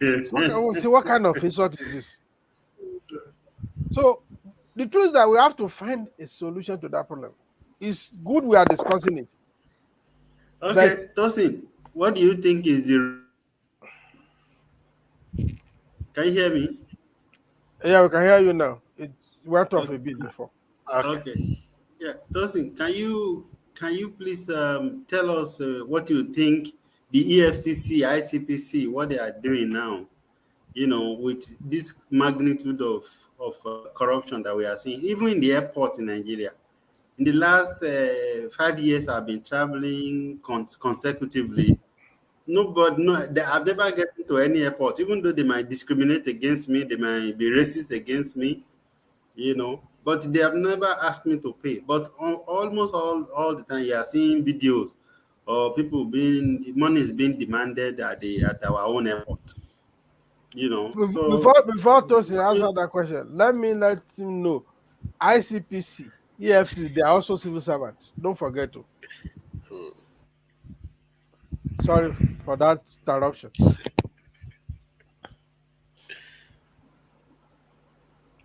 See what kind of insult is this? So the truth is that we have to find a solution to that problem. It's good we are discussing it. Okay, Tosin, what do you think is the? Can you hear me? Yeah, we can hear you now. It went off a bit before. Okay. Yeah, Tosin, can you please tell us what you think the EFCC, ICPC, what they are doing now? You know, with this magnitude of corruption that we are seeing, even in the airport in Nigeria. In the last 5 years, I've been traveling consecutively. Nobody, no, I've never gotten to any airport, even though they might discriminate against me, they might be racist against me, you know, but they have never asked me to pay. But almost all the time, you are seeing videos or people being money is being demanded at our own airport, you know. So Before Tosin answer that question, let me let him know ICPC, EFC, they are also civil servants. Don't forget to. Sorry for that interruption.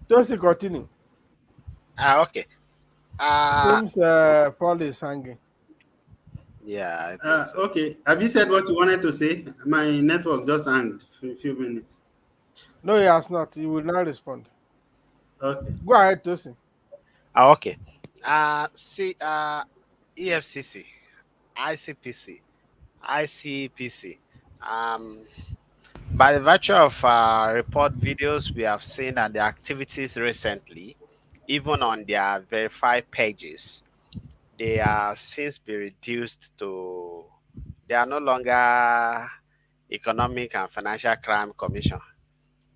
Tosin, continue. Okay. Seems Paul is hanging. Yeah, I think so. okay, have you said what you wanted to say? My network just hanged for a few minutes. No, he has not. He will not respond. Okay. Go ahead, Tosin. Okay. See, EFCC, ICPC, ICPC. By the virtue of report videos we have seen and the activities recently, even on their verified pages, they have since been reduced to, they are no longer Economic and Financial Crime Commission.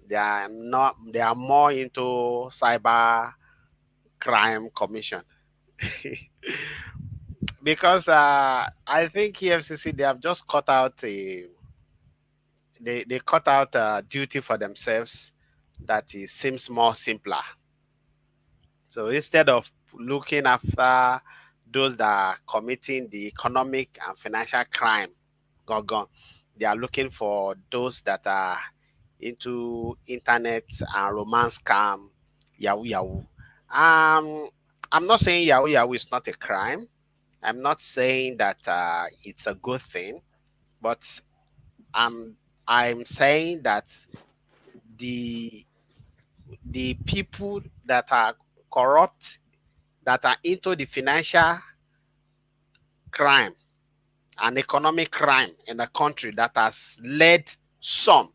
They are not, they are more into Cyber Crime Commission. Because I think EFCC, they have just cut out they cut out a duty for themselves that is, seems more simpler. So instead of looking after those that are committing the economic and financial crime, gone, they are looking for those that are into internet and romance scam, yahoo yahoo. I'm not saying yahoo yahoo is not a crime. I'm not saying that it's a good thing, but I'm saying that the people that are corrupt, that are into the financial crime and economic crime in the country, that has led some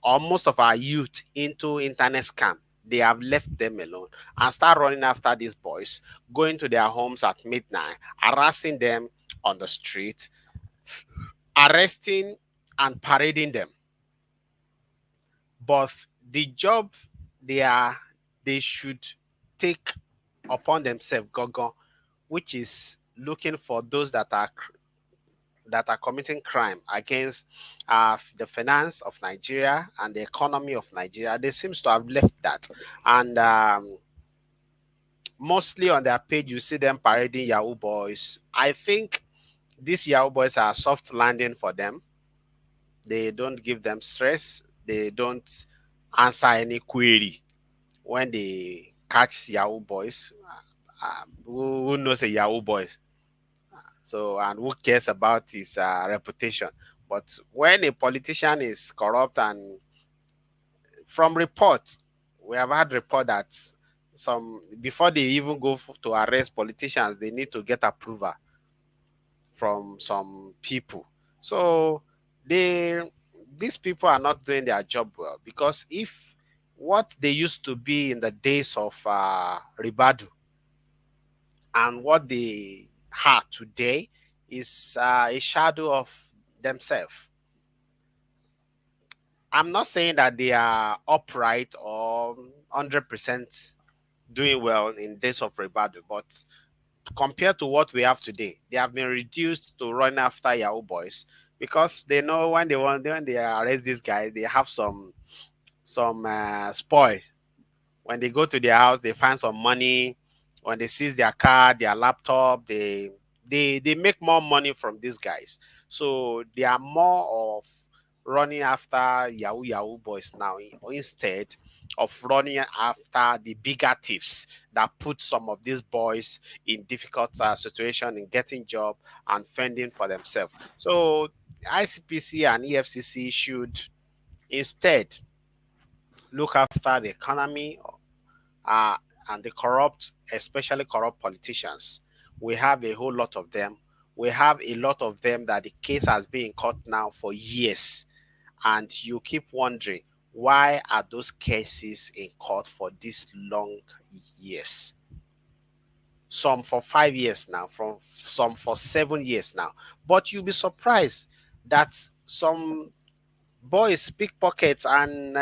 or most of our youth into internet scam, they have left them alone and start running after these boys, going to their homes at midnight, harassing them on the street, arresting and parading them. But the job they should take upon themselves, which is looking for those that are that are committing crime against the finance of Nigeria and the economy of Nigeria. They seems to have left that, and mostly on their page you see them parading Yahoo boys. I think these Yahoo boys are soft landing for them. They don't give them stress. They don't answer any query when they catch Yahoo boys. Who knows a Yahoo boys? So, and who cares about his reputation? But when a politician is corrupt, and from reports, we have had report that some before they even go to arrest politicians, they need to get approval from some people. So these people are not doing their job well, because if what they used to be in the days of Ribadu and what they are today is a shadow of themselves. I'm not saying that they are upright or 100% doing well in days of Ribadu, but compared to what we have today, they have been reduced to run after Yahoo boys, because they know when they arrest these guys, they have some spoil. When they go to their house, they find some money. When they seize their car, their laptop, they make more money from these guys. So they are more of running after Yahoo boys now, instead of running after the bigger thieves that put some of these boys in difficult situation in getting job and fending for themselves. So ICPC and EFCC should instead look after the economy uh, and the corrupt, especially corrupt politicians. We have a whole lot of them. We have a lot of them that the case has been in court now for years. And you keep wondering, why are those cases in court for these long years? Some for 5 years now, from some for 7 years now. But you'll be surprised that some boys pickpockets and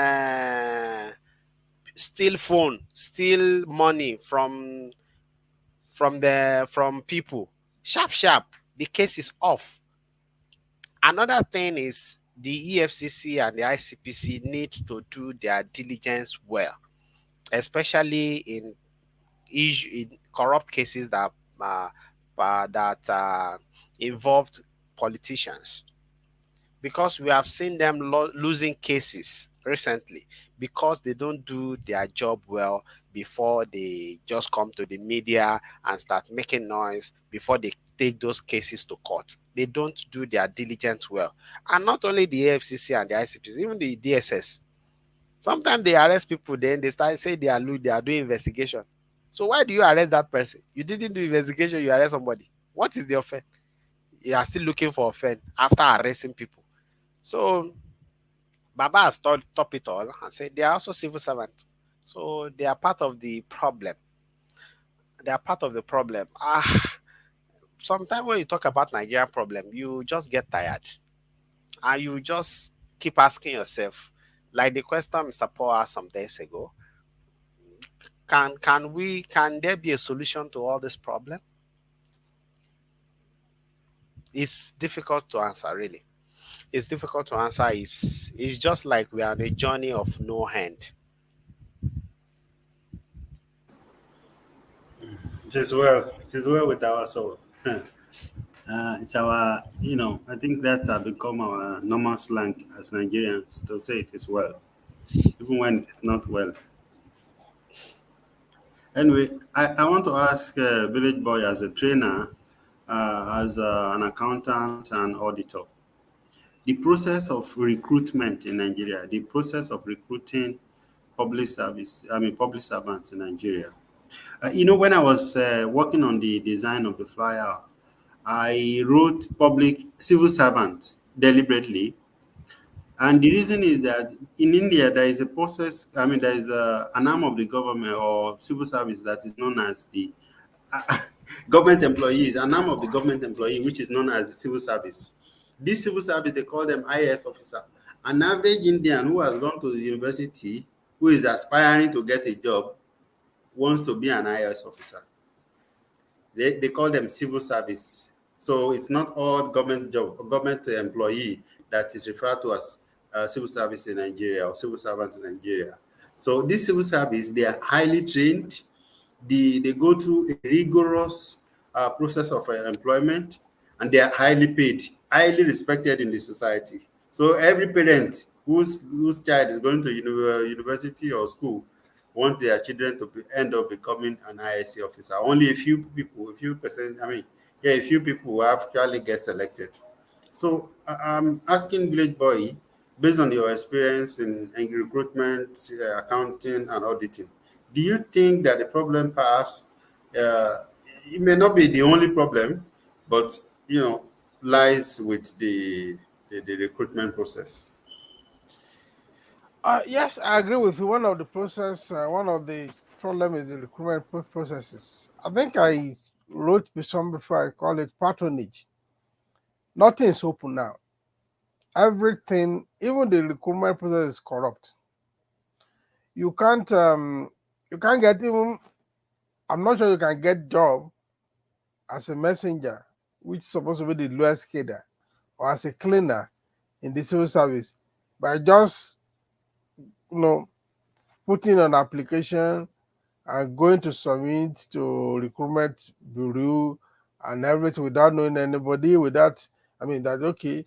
steal phone, steal money from people. Sharp, the case is off. Another thing is the EFCC and the ICPC need to do their diligence well, especially in corrupt cases that involved politicians, because we have seen them losing cases recently because they don't do their job well before they just come to the media and start making noise before they take those cases to court. They don't do their diligence well. And not only the AFCC and the ICPC, even the DSS. Sometimes they arrest people, then they start say they are doing investigation. So why do you arrest that person? You didn't do investigation, you arrest somebody. What is the offense? You are still looking for offense after arresting people. So Baba has top it all and said they are also civil servants. So they are part of the problem. They are part of the problem. Sometimes when you talk about Nigerian problem, you just get tired. And you just keep asking yourself, like the question Mr. Paul asked some days ago, can there be a solution to all this problem? It's difficult to answer, really. It's difficult to answer. It's just like we are on a journey of no end. It is well. It is well with our soul. It's our, I think that's become our normal slang as Nigerians to say it is well, even when it is not well. Anyway, I want to ask Village Boy, as a trainer, as an accountant and auditor, the process of recruitment in Nigeria, the process of recruiting public servants in Nigeria. When I was working on the design of the flyer, I wrote public civil servants deliberately. And the reason is that in India, there is a process, there is an arm of the government or civil service that is known as the government employees, an arm of the government employee, which is known as the civil service. This civil service, they call them IAS officer. An average Indian who has gone to the university, who is aspiring to get a job, wants to be an IAS officer. They call them civil service So it's not all government employee that is referred to as civil service in Nigeria or civil servant in Nigeria. So this civil service, they are highly trained. They go through a rigorous process of employment, and they are highly paid, highly respected in the society. So every parent whose child is going to university or school want their children to end up becoming an ISC officer. Only a few people, a few percent, I mean, yeah, a few people will actually get selected. So I'm asking Village Boy, based on your experience in recruitment, accounting, and auditing, do you think that the problem perhaps uh, it may not be the only problem, but lies with the recruitment process? Yes, I agree with you. One of the problem is the recruitment processes. I think I wrote some before. I call it patronage. Nothing is open now. Everything, even the recruitment process is corrupt. You can't get even. I'm not sure you can get job as a messenger, which is supposed to be the lowest cadre, or as a cleaner in the civil service, by just you know putting an application and going to submit to recruitment bureau and everything without knowing anybody, without, I mean, that okay,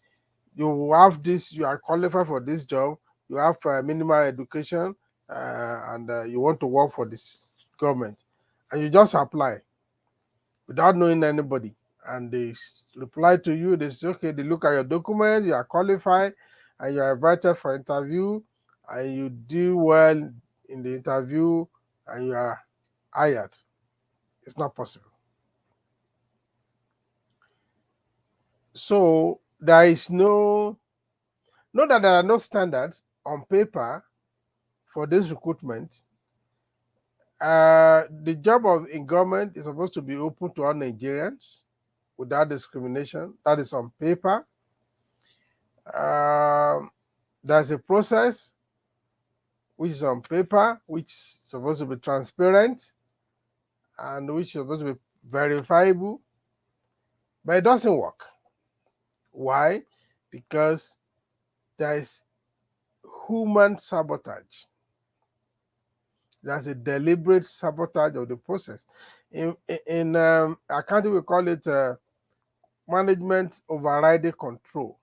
you have this, you are qualified for this job, you have minimal education, and you want to work for this government, and you just apply without knowing anybody. And they reply to you, they say, okay, they look at your document, you are qualified, and you are invited for interview, and you do well in the interview, and you are hired. It's not possible. So there is no that there are no standards on paper for this recruitment. The job of in government is supposed to be open to all Nigerians without discrimination. That is on paper. Um, there's a process which is on paper, which is supposed to be transparent and which is supposed to be verifiable, but it doesn't work. Why? Because there is human sabotage. There's a deliberate sabotage of the process. In accounting, we call it management overriding control.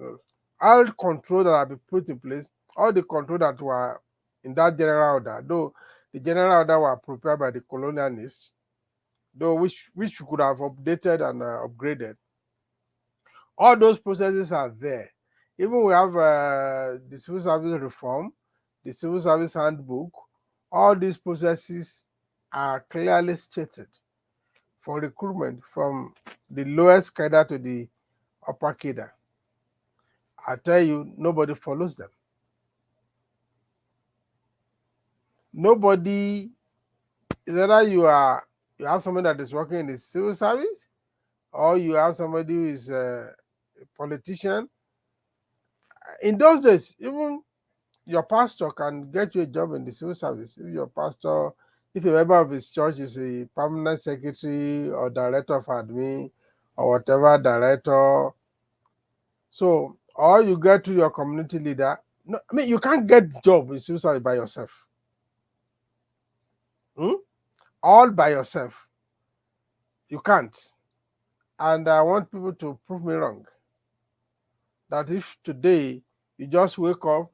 Uh, all control that have been put in place, all the control that were in that general order, though the general order were prepared by the colonialists, though which we could have updated and upgraded. All those processes are there. Even we have the civil service reform, the civil service handbook. All these processes are clearly stated for recruitment from the lowest cadre to the upper cadre. I tell you, nobody follows them. Nobody is either you have somebody that is working in the civil service, or you have somebody who is a politician. In those days, even your pastor can get you a job in the civil service. If a member of his church is a permanent secretary or director of admin or whatever director, so or you get to your community leader. No, I mean you can't get the job in civil service by yourself. Hmm? All by yourself. You can't. And I want people to prove me wrong. That if today you just wake up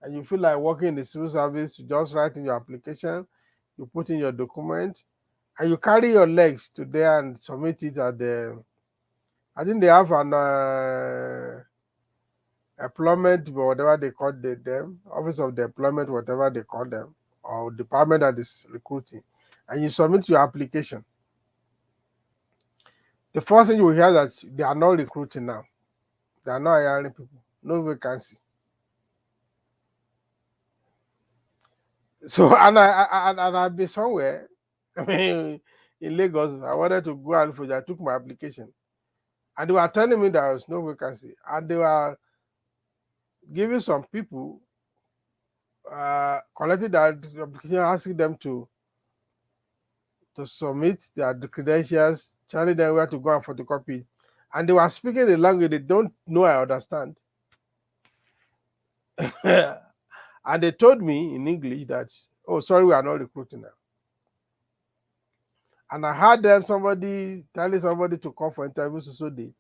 and you feel like working in the civil service, you just write in your application, you put in your document, and you carry your legs to there and submit it at the. I think they have an employment, whatever they call them, office of the employment, whatever they call them, or department that is recruiting, and you submit your application. The first thing you will hear that they are not recruiting now. They are not hiring people. No vacancy. So and I've been somewhere. I mean, in Lagos, I wanted to go and for I took my application, and they were telling me there was no vacancy, and they were giving some people collecting that application, asking them to submit their credentials, telling them where to go and photocopy. and they were speaking a language they don't know I understand. And they told me in English that, oh, sorry, we are not recruiting now. And I heard them somebody telling somebody to come for interviews so date.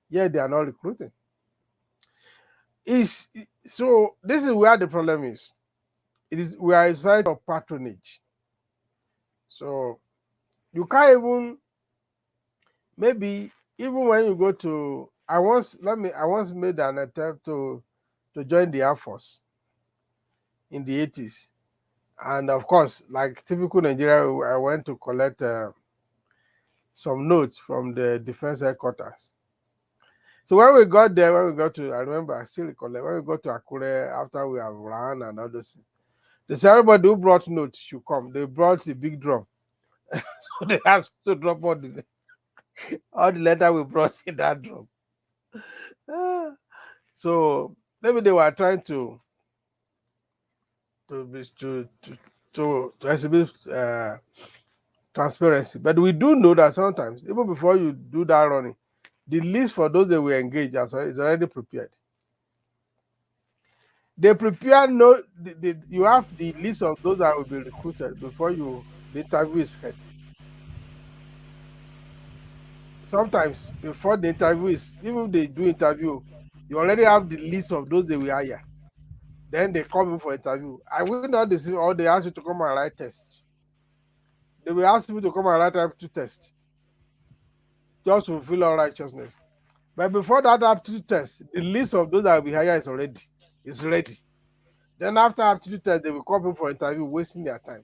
Yeah, they are not recruiting. Is so this is where the problem is. It is we are a site of patronage. So you can't even maybe even when you go to I once made an attempt to join the Air Force in the 80s. And of course, like typical Nigeria, I went to collect some notes from the defense headquarters. So when we got there, when we got to, I remember, I still recollect, when we got to Akure after we have run and all those things, they said everybody who brought notes should come. They brought the big drum. So they asked to drop all the letter we brought in that drum. Ah, so maybe they were trying to be to exhibit transparency. But we do know that sometimes, even before you do that running, the list for those that we engage as well is already prepared. They prepare you have the list of those that will be recruited before the interview is held. Sometimes before the interview is even if they do interview, you already have the list of those they will hire. Then they come in for interview. I will not deceive or they ask you to come and write test. They will ask you to come and write aptitude test just to fulfill all righteousness. But before that aptitude test, the list of those that will be hired is ready. Then after aptitude test, they will come in for interview, wasting their time.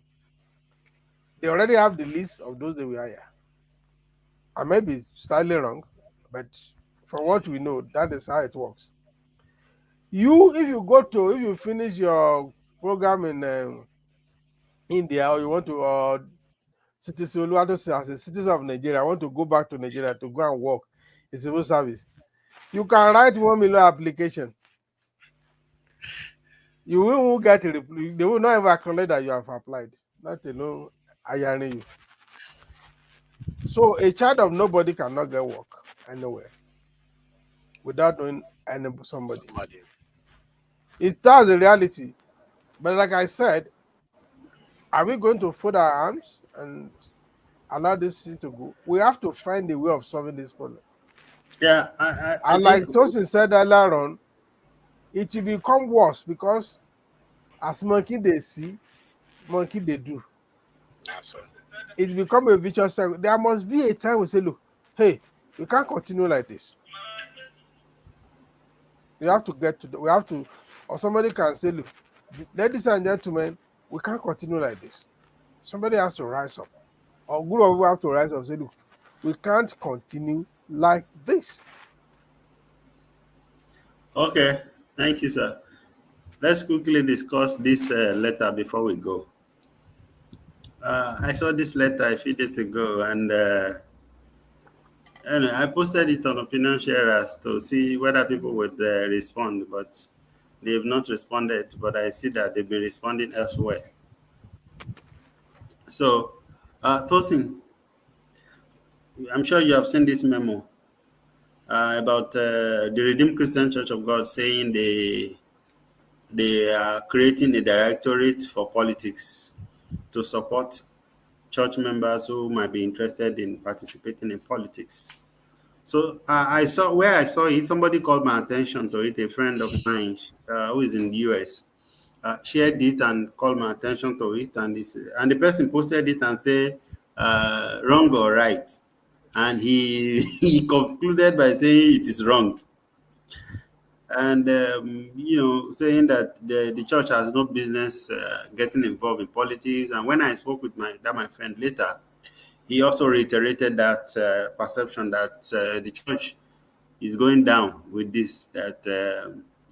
They already have the list of those they will hire. I may be slightly wrong, but from what we know, that is how it works. If you finish your program in India, or you want to, citizen, as a citizen of Nigeria, I want to go back to Nigeria to go and work in civil service. You can write 1 million application. You will get a reply. They will not ever acknowledge that you have applied. Not alone hiring you. So a child of nobody cannot get work anywhere without knowing somebody. That's the reality. But like I said, are we going to fold our arms and allow this thing to go? We have to find a way of solving this problem. Yeah, I And like think. Tosin said earlier on, it will become worse because as monkey they see, monkey they do. It become a vicious cycle. There must be a time we say, look, hey, we can't continue like this. We have to or somebody can say, look, ladies and gentlemen, we can't continue like this. Somebody has to rise up. Or group of people have to rise up and say, look, we can't continue like this. Okay, thank you, sir. Let's quickly discuss this letter before we go. I saw this letter a few days ago, and anyway, I posted it on Opinion Sharers to see whether people would respond, but they have not responded. But I see that they've been responding elsewhere. So, Tosin, I'm sure you have seen this memo about the Redeemed Christian Church of God saying they are creating a directorate for politics to support church members who might be interested in participating in politics. So I saw it. Somebody called my attention to it. A friend of mine who is in the US shared it and called my attention to it, and the person posted it and said wrong or right, and he he concluded by saying it is wrong, and saying that the church has no business getting involved in politics. And when I spoke with my friend later, he also reiterated that perception that the church is going down with this, that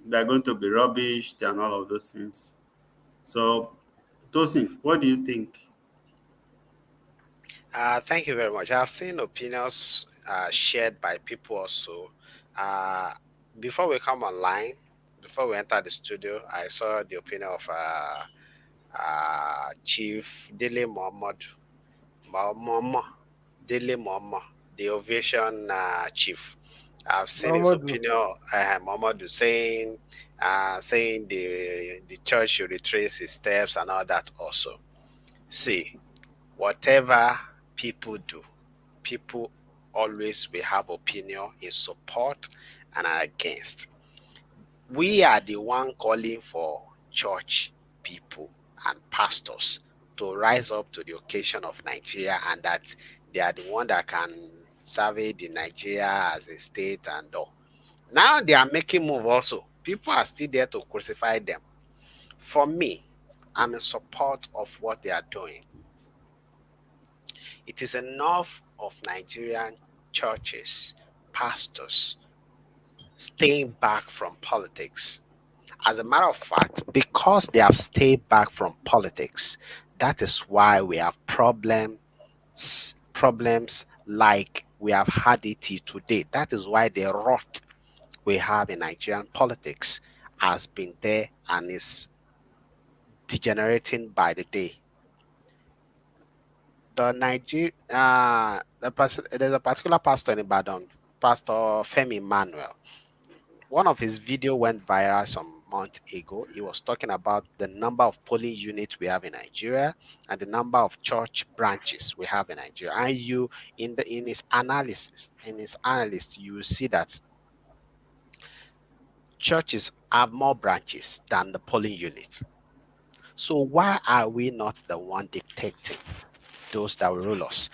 they're going to be rubbished and all of those things. So, Tosin, what do you think? Thank you very much. I've seen opinions shared by people also. Uh, Before we come online, before we enter the studio, I saw the opinion of Chief Dele Mohammed, Dele Mohammed. the Ovation chief. I've seen his Muhammadu. opinion. Muhammadu saying the church should retrace its steps and all that. Also, see, whatever people do, people always will have opinion in support and against. We are the one calling for church people and pastors to rise up to the occasion of Nigeria, and that they are the one that can survey the Nigeria as a state and all. Now they are making move also. People are still there to crucify them. For me, I'm in support of what they are doing. It is enough of Nigerian churches, pastors staying back from politics. As a matter of fact, because they have stayed back from politics, that is why we have problems like we have had it till today. That is why the rot we have in Nigerian politics has been there and is degenerating by the day. There's a particular pastor in Ibadan, Pastor Femi Manuel. One of his video went viral some months ago. He was talking about the number of polling units we have in Nigeria and the number of church branches we have in Nigeria. And you, in his analysis, you will see that churches have more branches than the polling units. So why are we not the one dictating those that will rule us?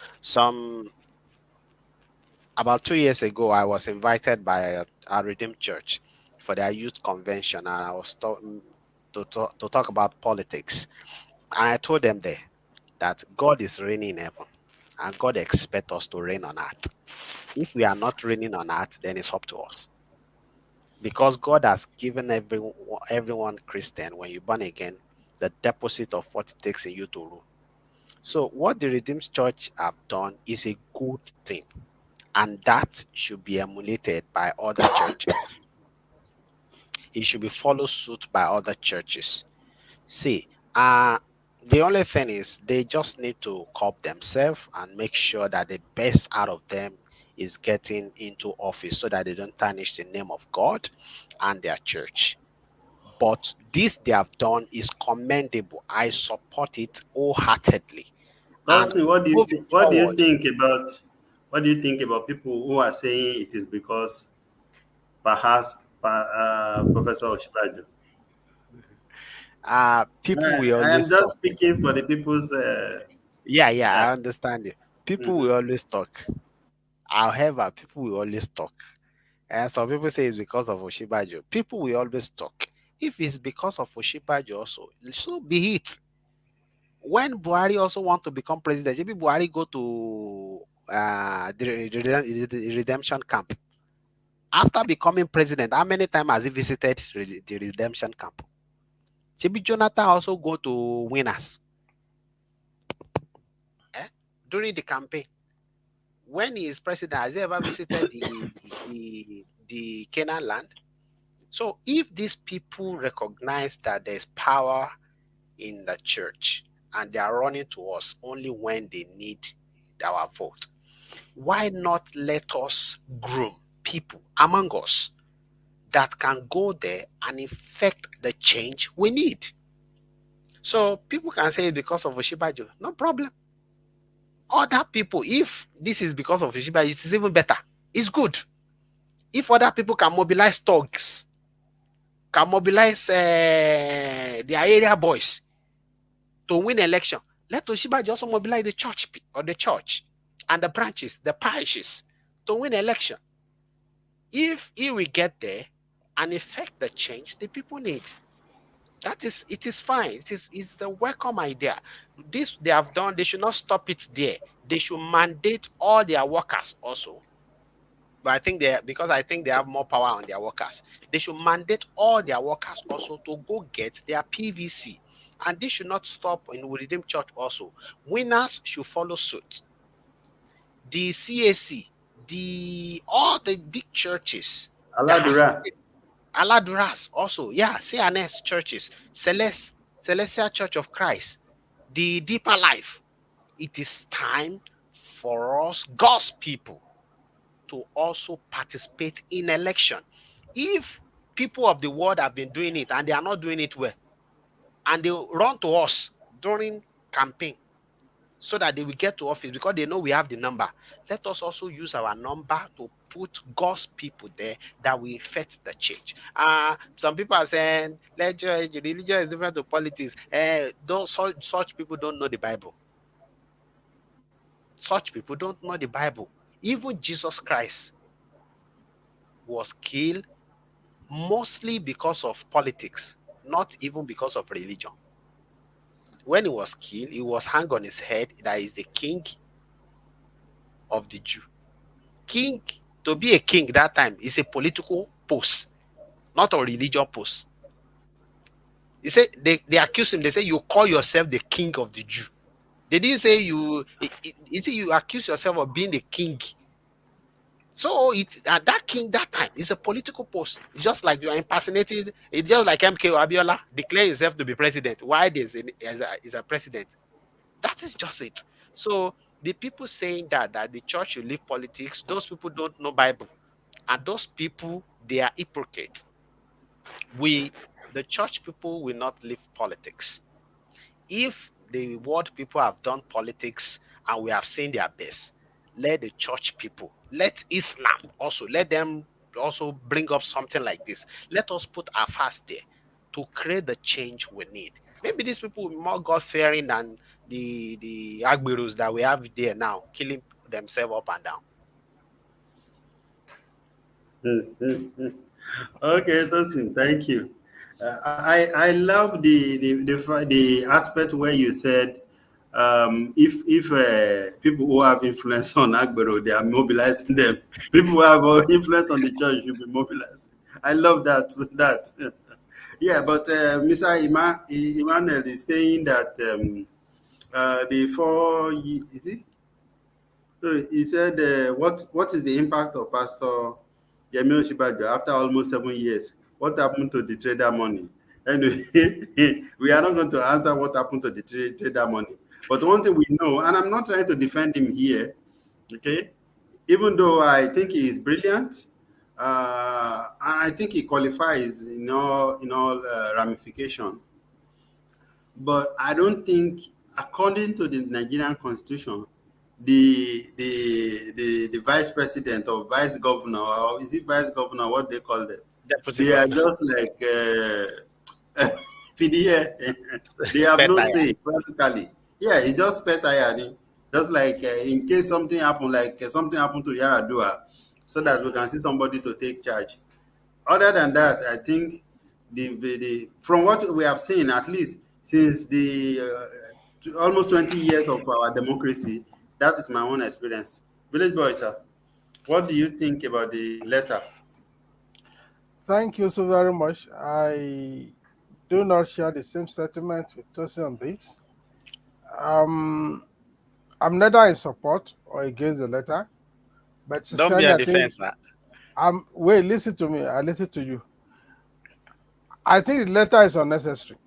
About 2 years ago, I was invited by a Redeemed Church for their youth convention, and I was to talk about politics. And I told them there that God is reigning in heaven, and God expects us to reign on earth. If we are not reigning on earth, then it's up to us. Because God has given everyone Christian, when you're born again, the deposit of what it takes in you to rule. So what the Redeemed Church have done is a good thing, and that should be emulated by other churches. It should be followed suit by other churches. See, the only thing is they just need to cop themselves and make sure that the best out of them is getting into office so that they don't tarnish the name of God and their church. But this they have done is commendable. I support it wholeheartedly. And Dawson, moving what do you forward, think about people who are saying it is because perhaps Professor Oshibajo? people will I am always just talk. speaking for the people's. Yeah, Uh, I understand you. People mhm. will always talk. However, people will always talk. And some people say it's because of Oshibajo. People will always talk. If it's because of Oshibajo also, so be it. When Buhari also want to become president, maybe Buhari go to the redemption camp. After becoming president, how many times has he visited the redemption camp? Maybe Jonathan also go to winners during the campaign. When he is president, has he ever visited the Canaan land? So if these people recognize that there's power in the church and they are running to us only when they need our vote, why not let us groom people among us that can go there and effect the change we need? So people can say because of Oshibajo, no problem. Other people, if this is because of Oshibajo, it is even better. It's good. If other people can mobilize thugs, can mobilize their area boys to win election, let Oshibajo also mobilize the church and the branches, the parishes to win election. If he will get there and effect the change the people need, it is fine. It's the welcome idea. This they have done, they should not stop it there. They should mandate all their workers also. But I think they have more power on their workers. They should mandate all their workers also to go get their PVC. And this should not stop in Redeemed Church also. Winners should follow suit. The CAC, all the big churches that has Aladura. Aladuras also, yeah, CNS churches, Celestial Church of Christ, the Deeper Life. It is time for us, God's people, to also participate in election. If people of the world have been doing it and they are not doing it well, and they run to us during campaign so that they will get to office because they know we have the number, let us also use our number to put God's people there that will effect the change. Some people are saying religion is different to politics. Those such people don't know the Bible. Such people don't know the Bible. Even Jesus Christ was killed mostly because of politics, not even because of religion. When he was killed, he was hung on his head that is the king of the Jew. King, to be a king that time is a political post, not a religious post. He said they accuse him, they say you call yourself the king of the Jew. They didn't say you see you accuse yourself of being the king. So that king that time is a political post. It's just like you are impersonating. It's just like MK Abiola declare himself to be president. Why is a president? That is just it. So the people saying that the church should leave politics, those people don't know Bible, and those people they are hypocrites. The church people will not leave politics. If the world people have done politics and we have seen their best, let the church people, let Islam also, let them also bring up something like this. Let us put our fast there to create the change we need. Maybe these people will be more God fearing than the Agberus that we have there now, killing themselves up and down. Okay, Tosin, thank you. I love the aspect where you said if people who have influence on Agbero, they are mobilizing them. People who have influence on the church should be mobilized. I love that. Yeah, but Mr. Emmanuel is saying that the is it? So he said, what is the impact of Pastor Yemi Oshibajo after almost 7 years? What happened to the trader money? Anyway, we are not going to answer what happened to the trader money. But one thing we know, and I'm not trying to defend him here, okay? Even though I think he is brilliant, and I think he qualifies in all ramification. But I don't think, according to the Nigerian Constitution, the vice president or vice governor, or is it vice governor, what they call them? Deputy They are governor. just like PDA. They have no say practically. Yeah, it's just pet ironing. Just like in case something happened, like something happened to Yaradua, so that we can see somebody to take charge. Other than that, I think from what we have seen, at least since the almost 20 years of our democracy, that is my own experience. Village boy, sir, what do you think about the letter? Thank you so very much. I do not share the same sentiment with Tosin on this. Um, I'm neither in support or against the letter, but Don't be sincerely, a I think defense, sir. wait, listen to me. I listen to you. I think the letter is unnecessary.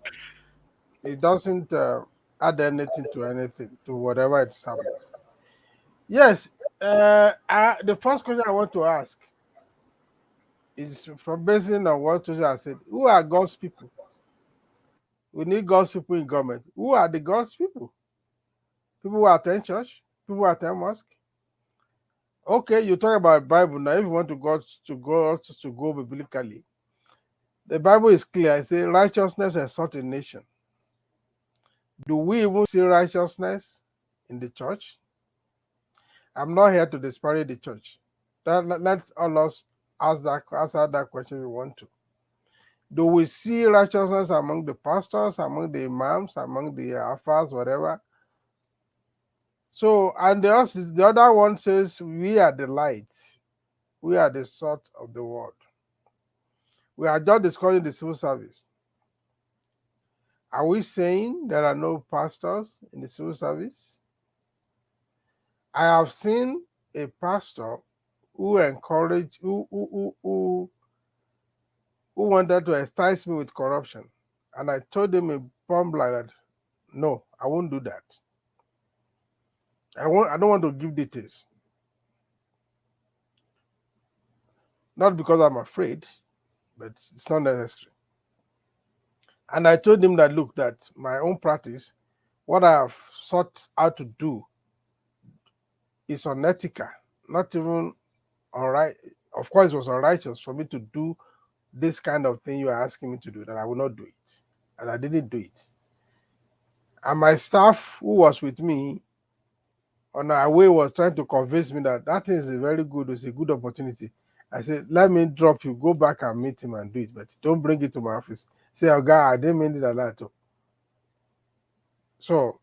It doesn't add anything to whatever it's happening. Yes, the first question I want to ask is from basing on what Tosin has said. Who are God's people? We need God's people in government. Who are the God's people? People who attend church, people who attend mosque. Okay, you talk about Bible now. If you want to go biblically, the Bible is clear. It says righteousness has sought a nation. Do we even see righteousness in the church? I'm not here to disparage the church. Let's all us answer that question if we want to. Do we see righteousness among the pastors, among the imams, among the alphas, whatever? So, and the other one says, we are the lights. We are the salt of the world. We are just discussing the civil service. Are we saying there are no pastors in the civil service? I have seen a pastor who encouraged, who wanted to entice me with corruption. And I told him in point blank that, no, I won't do that. I don't want to give details. Not because I'm afraid, but it's not necessary. And I told him that, look, that my own practice, what I have sought out to do is unethical, not even alright. Of course, it was unrighteous for me to do this kind of thing you are asking me to do, that I will not do it. And I didn't do it. And my staff who was with me on our way was trying to convince me that that thing is a very good, it's a good opportunity. I said, let me drop you, go back and meet him and do it, but don't bring it to my office. Say, oh God, I didn't mean it like that. So,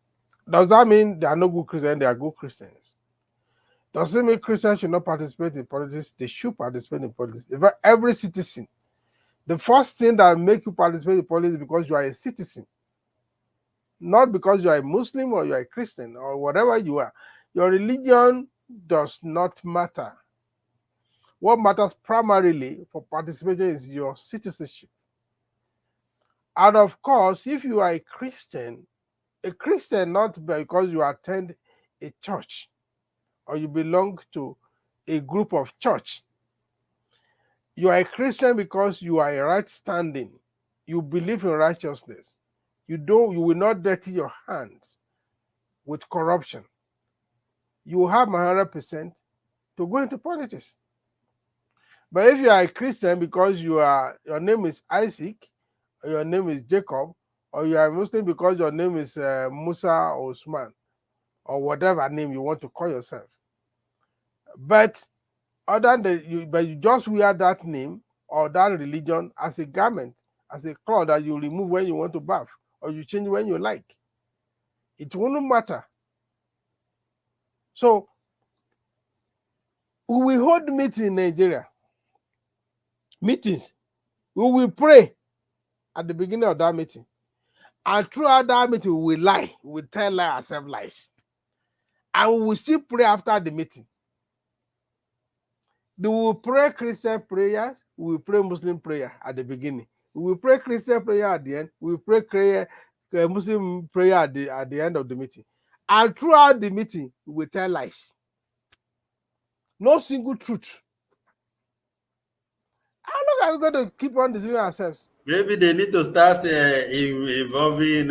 does that mean they are no good Christians? They are good Christians. Does it mean Christians should not participate in politics? They should participate in politics. In fact, every citizen, the first thing that makes you participate in politics is because you are a citizen, not because you are a Muslim or you are a Christian or whatever you are. Your religion does not matter. What matters primarily for participation is your citizenship. And of course, if you are a Christian not because you attend a church or you belong to a group of church. You are a Christian because you are a right standing. You believe in righteousness. You will not dirty your hands with corruption. You have 100% to go into politics. But if you are a Christian because your name is Isaac, or your name is Jacob, or you are a Muslim because your name is Musa or Usman, or whatever name you want to call yourself, but you just wear that name or that religion as a garment, as a cloth that you remove when you want to bath, or you change when you like. It won't matter. So we will hold meetings in Nigeria. Meetings. We will pray at the beginning of that meeting. And throughout that meeting, we will lie. We will tell ourselves lies. And we will still pray after the meeting. We will pray Christian prayers. We will pray Muslim prayer at the beginning. We will pray Christian prayer at the end. We will pray Muslim prayer at the end of the meeting. And throughout the meeting, we will tell lies. No single truth. How long are we going to keep on deceiving ourselves? Maybe they need to start involving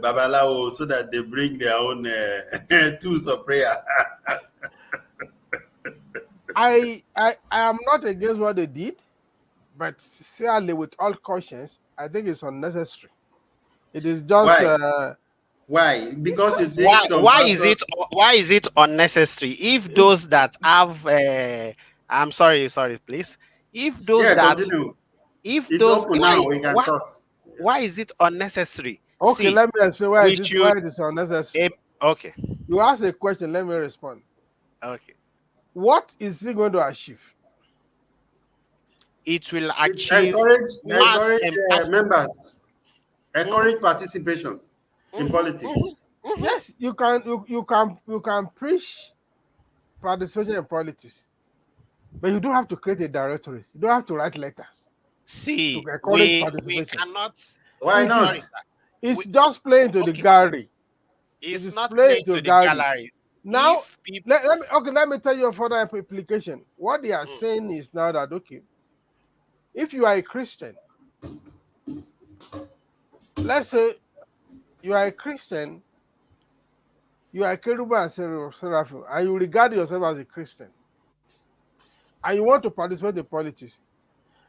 Babalawo so that they bring their own tools of prayer. I am not against what they did, but sincerely, with all conscience, I think it's unnecessary. It is just Why? Because you think why is it unnecessary? If those that have I'm sorry, please. If those continue. If it's those open now, we can talk. Why is it unnecessary? Okay, let me explain why it is unnecessary. Okay. You ask a question, let me respond. Okay. What is it going to achieve? It will achieve encourage members. Encourage participation in politics. Yes, you can preach participation in politics, but you don't have to create a directory. You don't have to write letters. See, we cannot. Why not? It's just playing to the gallery. It's not playing to the gallery. Now, let me tell you a further implication. What they are saying is now that, okay, if you are a Christian, let's say you are a Christian, you are a Keruba and Seraphim, and you regard yourself as a Christian, and you want to participate in politics,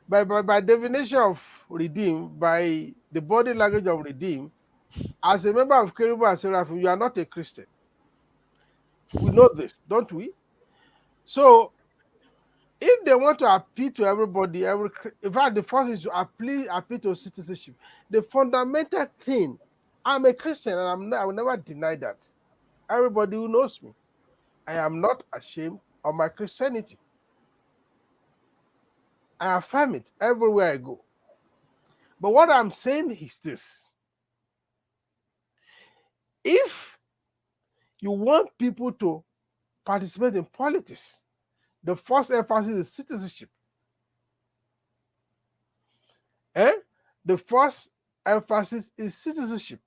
by definition of Redeem, by the body language of Redeem, as a member of Keruba and Seraphim, you are not a Christian. We know this, don't we? So, if they want to appeal to everybody, in fact, the first is to appeal to citizenship. The fundamental thing, I'm a Christian, and I will never deny that. Everybody who knows me, I am not ashamed of my Christianity. I affirm it everywhere I go. But what I'm saying is this. If you want people to participate in politics, the first emphasis is citizenship. The first emphasis is citizenship.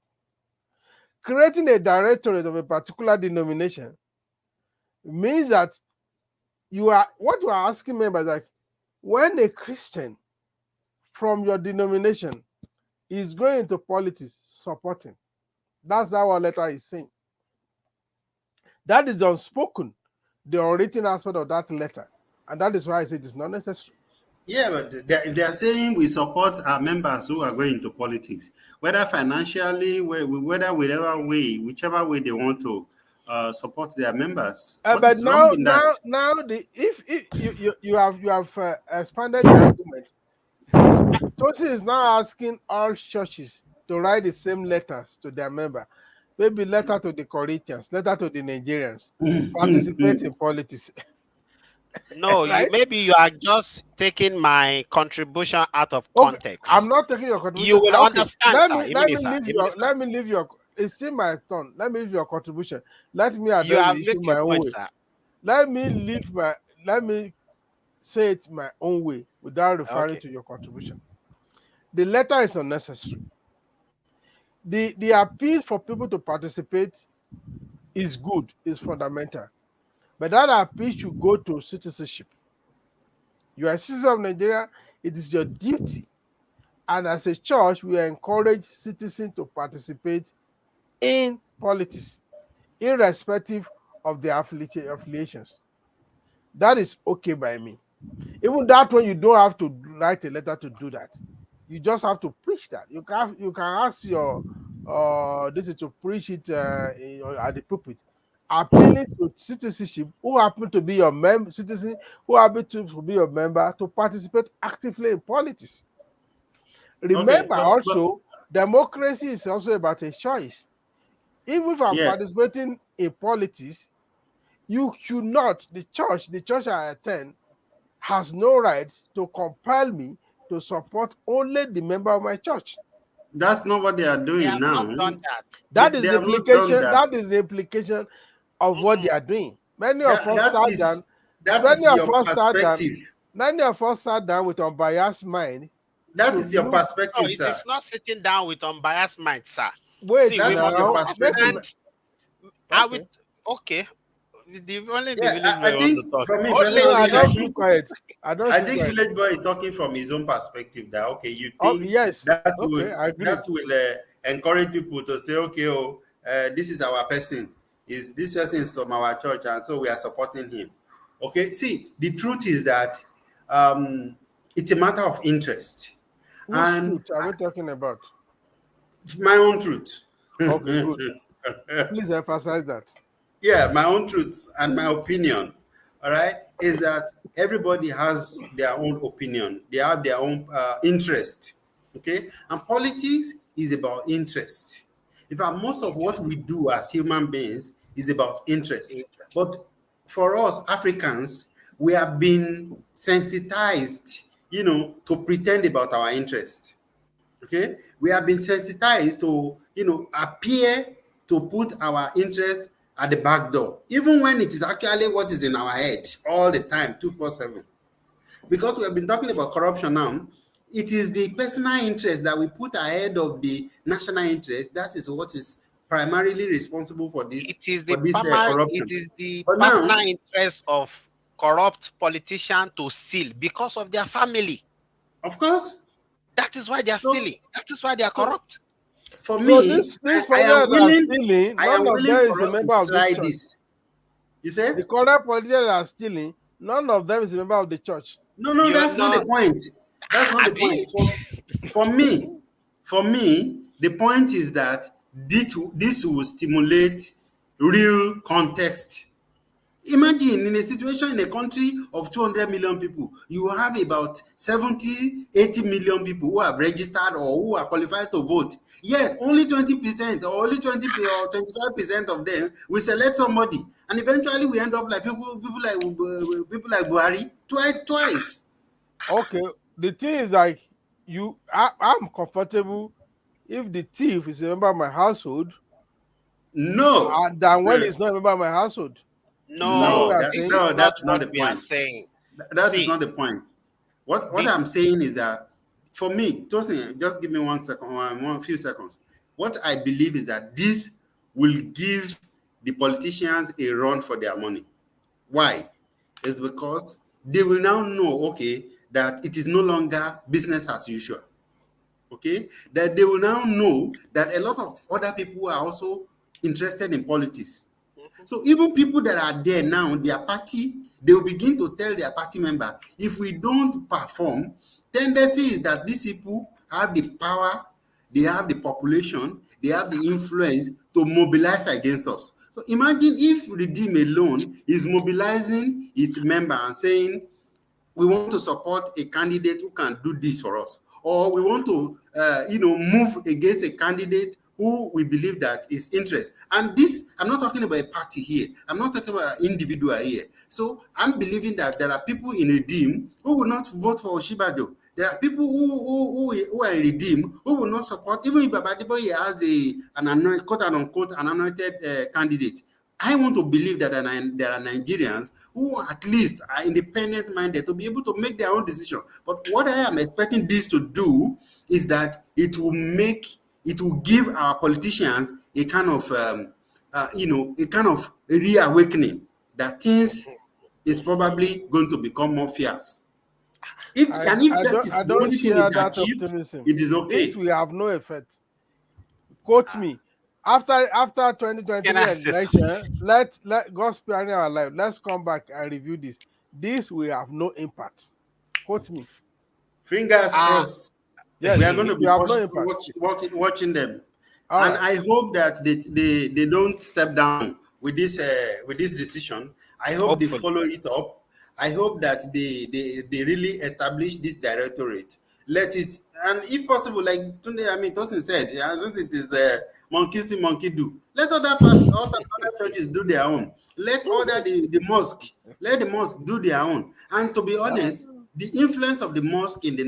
Creating a directorate of a particular denomination means that what you are asking members like, when a Christian from your denomination is going into politics, supporting. That's how our letter is saying. That is the unspoken, the unwritten aspect of that letter. And that is why I say it is not necessary. Yeah, but if they are saying we support our members who are going into politics, whether financially, whichever way they want to support their members. What But is wrong now, in that? if you have expanded the argument, Tosin is now asking all churches to write the same letters to their member. Maybe letter to the Corinthians, letter to the Nigerians, participate in politics. No, Right? maybe you are just taking my contribution out of context. I'm not taking your contribution. You will understand, let sir. me leave your. It's in my turn. Let me leave your contribution. Let me address You have the issue made my your own point, way. sir. Let me say it my own way without referring to your contribution. The letter is unnecessary. The appeal for people to participate is good, is fundamental. But that appeal should go to citizenship. You are a citizen of Nigeria, it is your duty. And as a church, we encourage citizens to participate in politics, irrespective of their affiliations. That is okay by me. Even that one, you don't have to write a letter to do that. You just have to preach that. You can ask your this is to preach it at the pulpit, appealing to citizenship who happen to be your citizen who happen to be your member to participate actively in politics. Remember, democracy is also about a choice. Even if I'm participating in politics, you should not, the church I attend has no right to compel me to support only the member of my church. That's not what they are doing now. Not done that. That is the implication. That is the implication of what they are doing. Many of us sat down with unbiased mind. That is your perspective, sir. It is not sitting down with unbiased mind, sir. Wait, that is your perspective. Okay. I think for me personally, I think Village Boy is talking from his own perspective. That you think that will encourage people to say, this is our person. This person is from our church, and so we are supporting him. Okay, see, the truth is that it's a matter of interest. Whose truth are we talking about? My own truth. Okay, good. Please emphasize that. Yeah, my own truth and my opinion, all right, is that everybody has their own opinion. They have their own interest, okay? And politics is about interest. In fact, most of what we do as human beings is about interest. But for us Africans, we have been sensitized, to pretend about our interest, okay? We have been sensitized to, appear to put our interest at the back door, even when it is actually what is in our head all the time, 24/7. Because we have been talking about corruption now, it is the personal interest that we put ahead of the national interest. That is what is primarily responsible for this. It is the corruption. It is the personal interest of corrupt politicians to steal because of their family. Of course. That is why they are stealing. That is why they are corrupt. For me, I am willing for us to try this. You said? The corrupt politicians are stealing. None of them is a member of the church. No, that's not the point. That's not the point. For me, the point is that this will stimulate real contest. Imagine in a situation in a country of 200 million people, you have about 70, 80 million people who have registered or who are qualified to vote. Yet only 20% or only 20 or 25% of them will select somebody, and eventually we end up like people like Buhari twice. Okay, the thing is like I'm comfortable if the thief is a member of my household. No, than when he's not a member of my household. No, that's not the point. Saying. That is not the point. What I'm saying is that for me, Tosin, just give me 1 second, one few seconds. What I believe is that this will give the politicians a run for their money. Why? is because they will now know, okay, that it is no longer business as usual. Okay, that they will now know that a lot of other people are also interested in politics. So even people that are there now, their party, they will begin to tell their party member, if we don't perform, tendency is that these people have the power, they have the population, they have the influence to mobilize against us. So imagine if Redeem alone is mobilizing its member and saying, we want to support a candidate who can do this for us, or we want to move against a candidate who we believe that is interest. And this, I'm not talking about a party here, I'm not talking about an individual here. So I'm believing that there are people in Redeem who will not vote for Oshibajo. There are people who are in Redeem who will not support, even if Babadiboye has an anointed, quote unquote, an anointed candidate. I want to believe that there are Nigerians who at least are independent minded to be able to make their own decision. But what I am expecting this to do is that it will give our politicians a kind of a kind of reawakening that things is probably going to become more fierce. If that is I the don't only thing share it that achieved, optimism. it is okay. This will have no effect. Quote me. After Can 2023 I say election, something? let God sparing our life. Let's come back and review this. This will have no impact. Quote me. Fingers Ah, crossed. We Yes, are going to it be will have no impact. watching them, All and right. I hope that they don't step down with this decision. I hope they hopefully. follow it up. I hope that they really establish this directorate. Let it, and if possible, like Tunde, I mean, Tosin said, yeah, since it is monkey see, monkey do. Let other parts, other churches do their own. Let let the mosque do their own. And to be honest, the influence of the mosque in the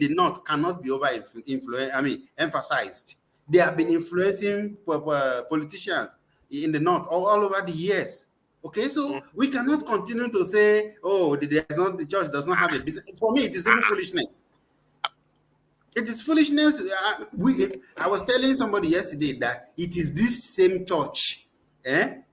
north cannot be over influence. I mean, emphasized. They have been influencing politicians in the north all over the years. Okay, so we cannot continue to say, oh, the church does not have a business. For me, it is even foolishness. It is foolishness. I was telling somebody yesterday that it is this same church,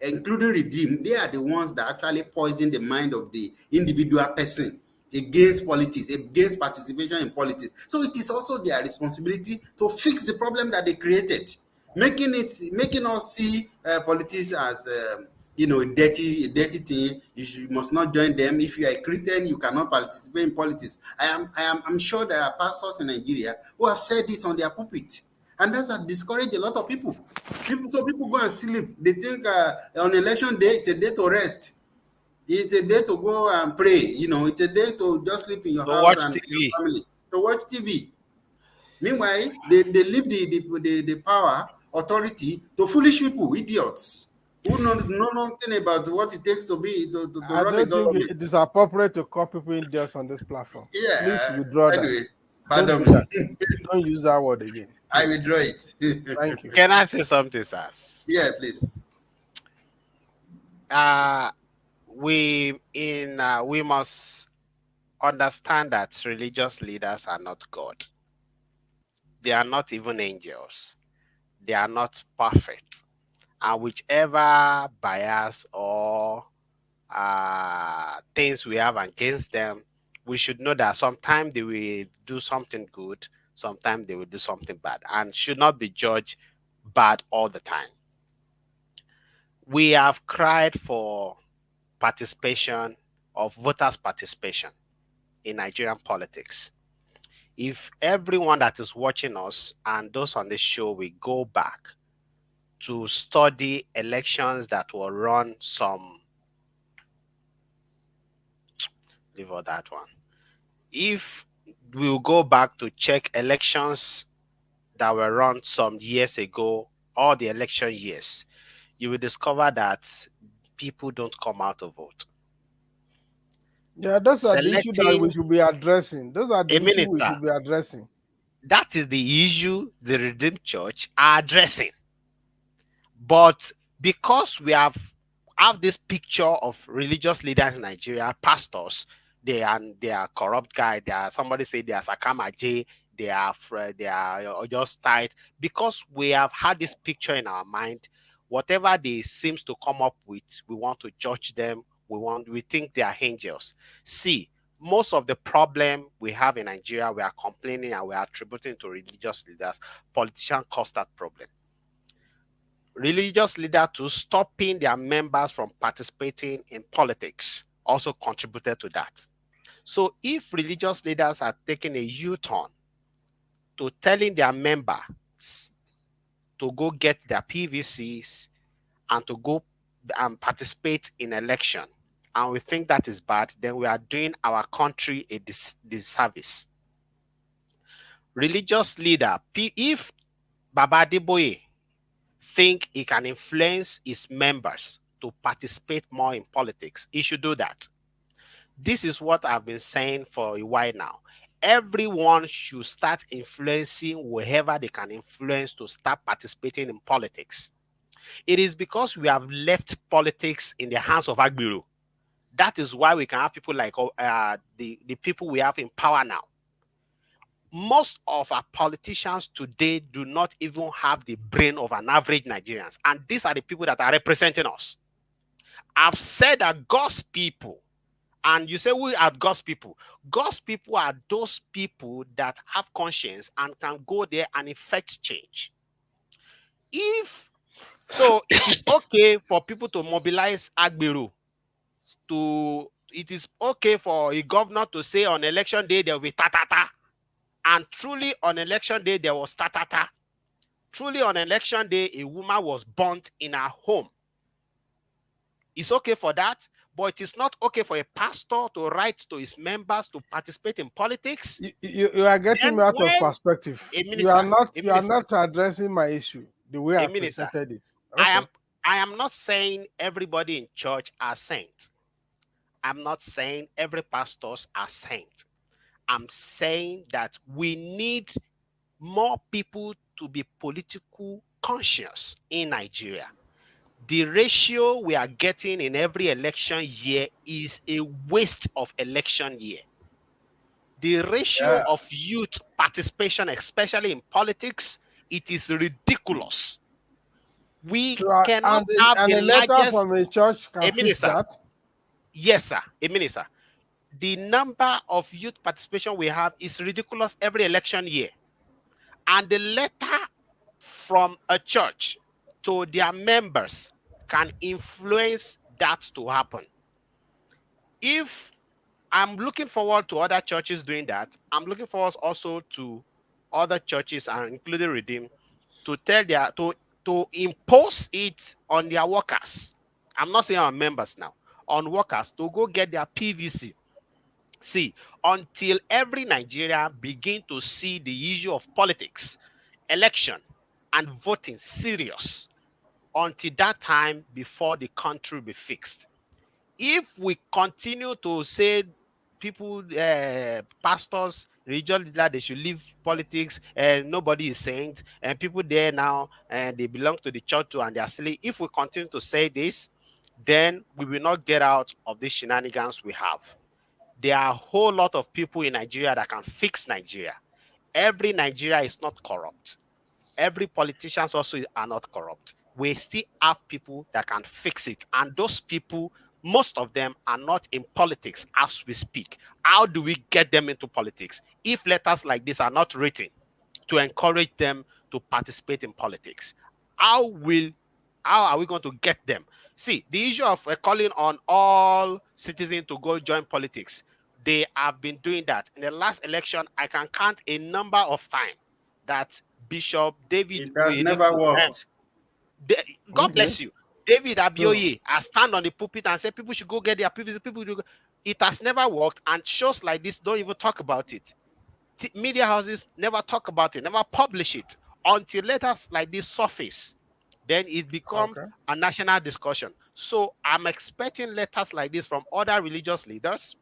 including Redeem, they are the ones that actually poison the mind of the individual person against politics, against participation in politics. So it is also their responsibility to fix the problem that they created, making us see politics as a dirty thing. You must not join them. If you are a Christian, you cannot participate in politics. I'm sure there are pastors in Nigeria who have said this on their pulpit, and that's discouraged a lot of people. So people go and sleep. They think on election day it's a day to rest. It's a day to go and pray. It's a day to just sleep in your To house watch and your TV. family to watch TV. Meanwhile, they leave the power authority to foolish people, idiots, who know nothing about what it takes to I run a don't think government. it is appropriate to call people idiots on this platform. Please Yeah. withdraw that. Anyway, Don't pardon do that. me. Don't use that word again. I Please. withdraw it. Thank you. Can I say something, Sas? Yeah, please. Uh we must understand that religious leaders are not God. They are not even angels. They are not perfect. And whichever bias or things we have against them, we should know that sometimes they will do something good, sometimes they will do something bad, and should not be judged bad all the time. We have cried for participation of voters' participation in Nigerian politics. If everyone that is watching us and those on this show will go back to study elections that were run leave out that one. If we'll go back to check elections that were run some years ago, all the election years, you will discover that people don't come out to vote. Yeah, those are the issues that we Selecting should be addressing. Those are the a issues minute, we sir. should be addressing. That is the issue the Redeemed Church are addressing. But because we have this picture of religious leaders in Nigeria, pastors, they are corrupt guy. They are, somebody say they are Sakamaje. They are just tight. Because we have had this picture in our mind, whatever they seems to come up with, we want to judge them. We think they are angels. See, most of the problem we have in Nigeria, we are complaining and we are attributing to religious leaders. Politicians cause that problem. Religious leaders to stopping their members from participating in politics also contributed to that. So if religious leaders are taking a U-turn to telling their members to go get their PVCs and to go and participate in election, and we think that is bad, then we are doing our country a disservice. Religious leader, if Baba Adeboye think he can influence his members to participate more in politics, he should do that. This is what I've been saying for a while now. Everyone should start influencing whoever they can influence to start participating in politics. It is because we have left politics in the hands of Agbero. That is why we can have people like the people we have in power now. Most of our politicians today do not even have the brain of an average Nigerian. And these are the people that are representing us. I've said that God's people, and you say we are God's people. God's people are those people that have conscience and can go there and effect change. So it is okay for people to mobilize Agbero. It is okay for a governor to say on election day there will be ta-ta-ta. And truly on election day, there was ta-ta-ta. Truly on election day, a woman was burnt in her home. It's okay for that, but it is not okay for a pastor to write to his members to participate in politics. You are getting me out of perspective. You are not addressing my issue the way I presented it. Okay. I am not saying everybody in church are saints. I'm not saying every pastors are saints. I'm saying that we need more people to be political conscious in Nigeria. The ratio we are getting in every election year is a waste of election year. The ratio of youth participation, especially in politics, it is ridiculous. We cannot have the largest... from a church can fix that? Yes, sir. A minister. The number of youth participation we have is ridiculous every election year. And the letter from a church to their members can influence that to happen. If I'm looking forward to other churches doing that, I'm looking forward also to other churches, and including Redeem, to tell to impose it on their workers. I'm not saying on members now, on workers to go get their PVC. See, until every Nigerian begin to see the issue of politics, election, and voting serious, until that time before the country be fixed. If we continue to say people, pastors, religious leaders, they should leave politics, and nobody is saint, and people there now, and they belong to the church too, and they are silly. If we continue to say this, then we will not get out of the shenanigans we have. There are a whole lot of people in Nigeria that can fix Nigeria. Every Nigeria is not corrupt. Every politicians also are not corrupt. We still have people that can fix it. And those people, most of them are not in politics as we speak. How do we get them into politics? If letters like this are not written to encourage them to participate in politics, how are we going to get them? See, the issue of calling on all citizens to go join politics, they have been doing that. In the last election, I can count a number of times that Bishop David... It has never worked. God bless you. David Abioye has stand on the pulpit and said people should go get their PVC. It has never worked, and shows like this don't even talk about it. Media houses never talk about it, never publish it, until letters like this surface. Then it becomes a national discussion. So I'm expecting letters like this from other religious leaders,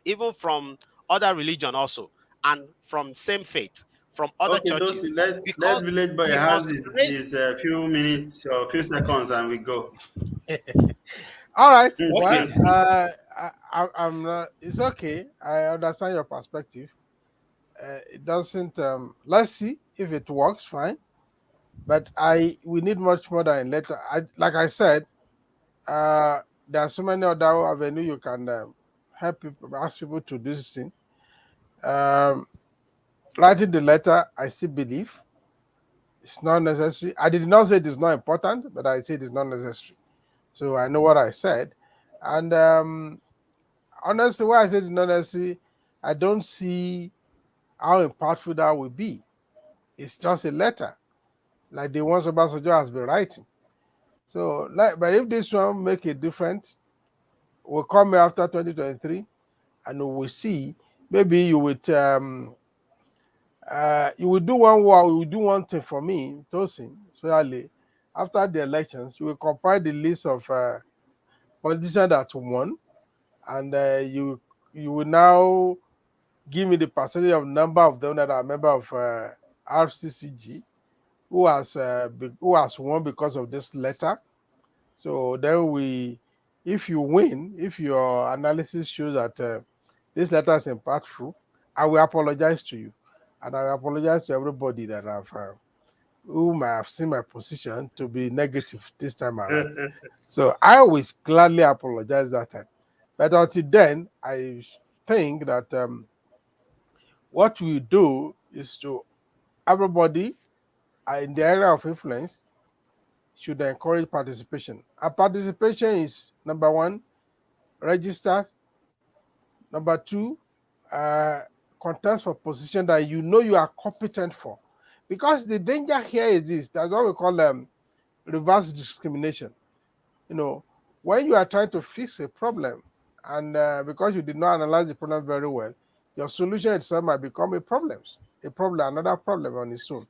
even from other religion also, and from same faith, from other churches. Let Village Boy have his few minutes or few seconds, and we go. All right. Well, I'm. It's okay. I understand your perspective. It doesn't. Let's see if it works. Fine. But we need much more than a letter. Like I said, there are so many other avenues you can help people, ask people to do this thing. Writing the letter, I still believe it's not necessary. I did not say it is not important, but I said it's not necessary. So I know what I said. And honestly, why I said it's not necessary, I don't see how impactful that will be. It's just a letter, like the ones Obasanjo has been writing. So, but if this one make a difference, will come after 2023, and we will see. Maybe you would you will do one thing for me, Tosin, especially after the elections. You will compile the list of politicians that won, and you will now give me the percentage of number of them that are member of RCCG who has won because of this letter. So then if you win, if your analysis shows that this letter is impactful, I will apologize to you, and I will apologize to everybody that who might have seen my position to be negative this time around. So I will gladly apologize that time. But until then, I think that what we do is to everybody in the area of influence should encourage participation. And participation is number one, register. Number two, contest for position that you know you are competent for. Because the danger here is this, that's what we call reverse discrimination. When you are trying to fix a problem, and because you did not analyze the problem very well, your solution itself might become another problem on its own.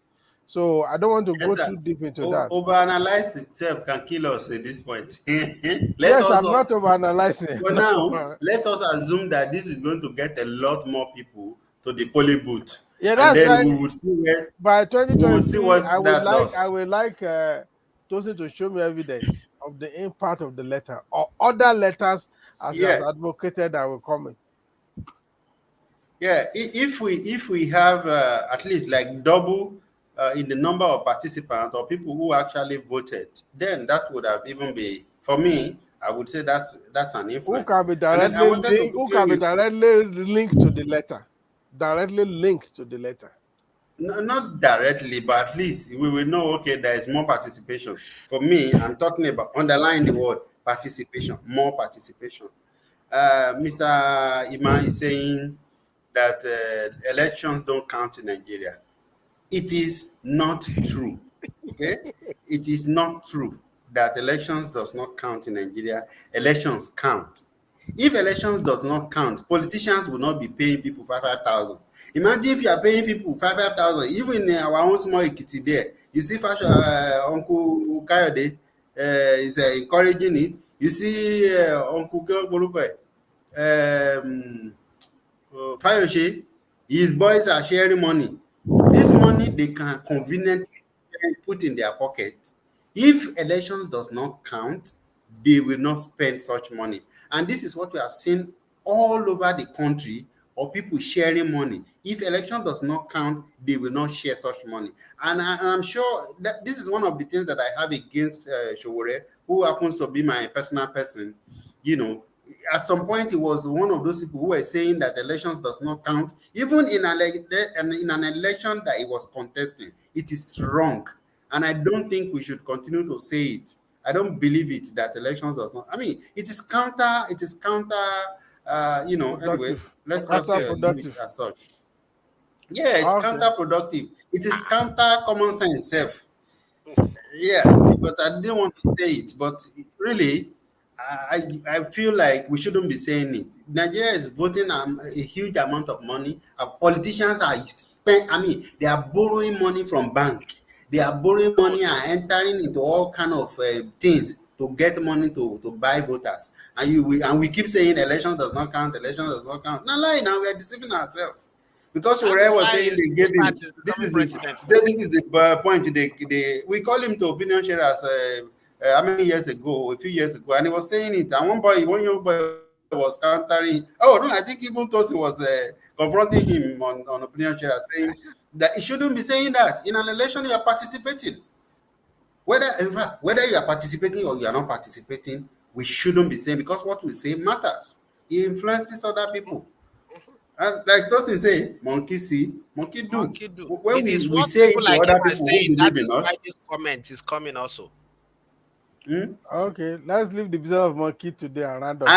So I don't want to go too deep into that. Overanalyze itself can kill us at this point. Yes, I'm not overanalyzing. For now, let us assume that this is going to get a lot more people to the polling booth. Yeah, that's and then right. We will see where by 2023, we will see what I would like Tosin to show me evidence of the impact of the letter or other letters as advocated that will come in. Yeah, if we have at least like double in the number of participants or people who actually voted, then that would have even be, for me, I would say that's an influence. Who can be directly linked to the letter? Directly linked to the letter. No, not directly, but at least we will know, okay, there is more participation. For me, I'm talking about underlying the word participation, more participation. Mr. Iman is saying that elections don't count in Nigeria. It is not true. Okay? It is not true that elections does not count in Nigeria. Elections count. If elections does not count, politicians will not be paying people 5,000. Imagine if you are paying people 5,000, even in our own small Ekiti there, you see Uncle Kayode is encouraging it. You see Uncle Golope, Fayoshe, his boys are sharing money. This money they can conveniently put in their pocket. If elections does not count, they will not spend such money. And this is what we have seen all over the country, or people sharing money. If election does not count, they will not share such money. And I'm sure that this is one of the things that I have against Sowore, who happens to be my personal person. At some point, he was one of those people who were saying that elections does not count. Even in an election that he was contesting, it is wrong. And I don't think we should continue to say it. I don't believe it that elections does not. I mean, it is counter. Anyway, let's just leave it as such. Yeah, it's counterproductive. It is counter common sense self. Yeah, but I didn't want to say it. But really, I feel like we shouldn't be saying it. Nigeria is voting a huge amount of money. Politicians they are borrowing money from bank. They are borrowing money and entering into all kind of things to get money to buy voters. And we keep saying elections does not count, elections does not count. No lie, now we are deceiving ourselves. Because Sowore was saying they gave him, this is the point. We call him to opinion sharers how many years ago, a few years ago, and he was saying it. And one young boy was countering. Oh no, I think even Tosin was confronting him on opinion sharer, saying that he shouldn't be saying that. In an election, you are participating. Whether you are participating or you are not participating, we shouldn't be saying, because what we say matters. It influences other people. And like Tosin say, monkey see, monkey do. Monkey do. When It is we what say it people to like other him are people who saying. That believe is in us, why this comment is coming also. Okay, let's leave the business of monkey today and round up.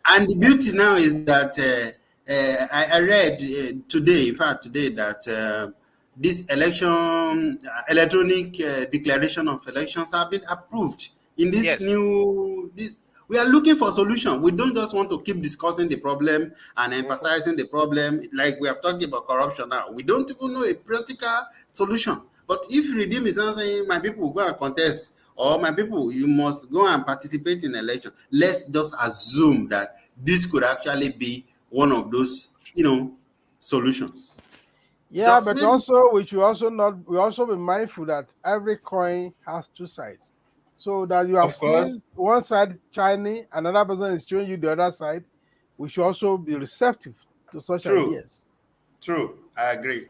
and the beauty now is that I read today, in fact, today, that this electronic declaration of elections have been approved in this Yes. new. We are looking for solution. We don't just want to keep discussing the problem and emphasizing the problem, like we have talked about corruption now. We don't even know a practical solution. But if Redeem is not saying my people will go and contest, or my people, you must go and participate in election, let's just assume that this could actually be one of those, solutions. Yeah, Just but maybe. also we also be mindful that every coin has two sides. So that you have Of course. seen one side shining, another person is showing you the other side. We should also be receptive to such True. ideas. True. I agree.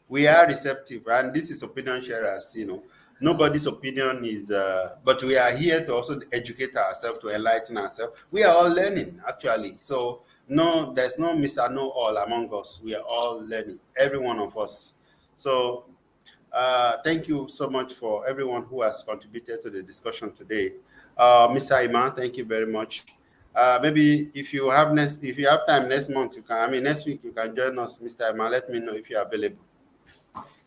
We are receptive, and this is opinion sharers. Nobody's opinion is, but we are here to also educate ourselves, to enlighten ourselves. We are all learning, actually. So no, there's no Mr. Know All among us. We are all learning, every one of us. So thank you so much for everyone who has contributed to the discussion today. Mr. Iman, thank you very much. Maybe if you have time next month, next week you can join us, Mr. Iman. Let me know if you're available.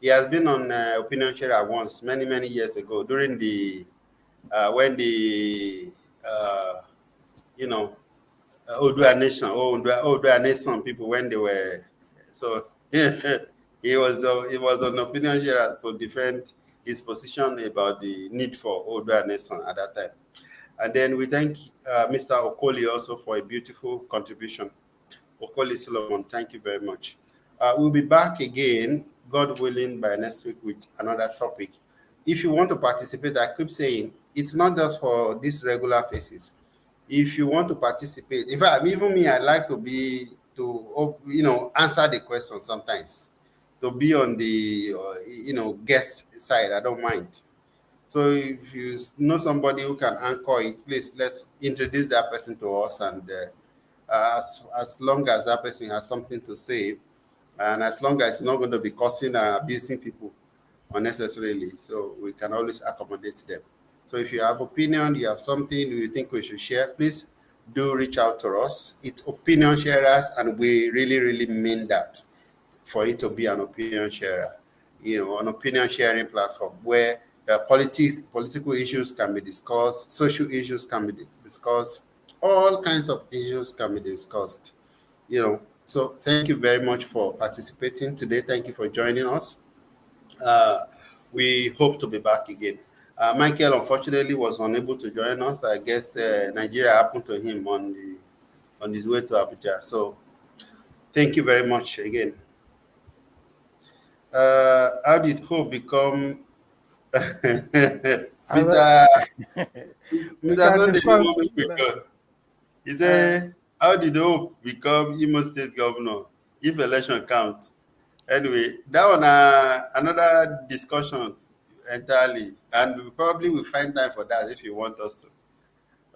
He has been on Opinion Sharer once, many, many years ago, during the when the Odua Nation people, when they were so he was on Opinion Sharer to defend his position about the need for Odua Nation at that time. And then we thank Mr. Okoli also for a beautiful contribution. Okoli Solomon, thank you very much. We'll be back again, God willing, by next week with another topic. If you want to participate, I keep saying, it's not just for these regular faces. If you want to participate, in fact, even me, I like to answer the question sometimes, to be on the, guest side. I don't mind. So if you know somebody who can anchor it, please let's introduce that person to us, and as long as that person has something to say, and as long as it's not going to be causing and abusing people unnecessarily, so we can always accommodate them. So if you have opinion, you have something you think we should share, please do reach out to us. It's opinion sharers, and we really, really mean that, for it to be an opinion sharer, an opinion sharing platform where political issues can be discussed, social issues can be discussed, all kinds of issues can be discussed. So thank you very much for participating today. Thank you for joining us. We hope to be back again. Michael, unfortunately, was unable to join us. I guess Nigeria happened to him on his way to Abuja. So thank you very much again. How did Hope become Mr. Sunday? He said, how did Hope become Imo State governor if election counts? Anyway, that one another discussion entirely, and we probably will find time for that if you want us to.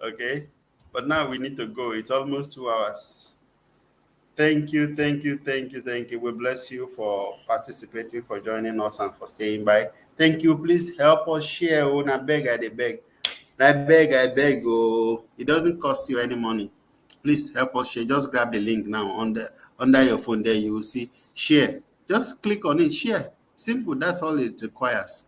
Okay, but now we need to go. It's almost 2 hours. Thank you. We bless you for participating, for joining us, and for staying by. Thank you. Please help us share. I beg. I beg. Oh, it doesn't cost you any money. Please help us share. Just grab the link now under your phone. There you will see share. Just click on it. Share. Simple. That's all it requires.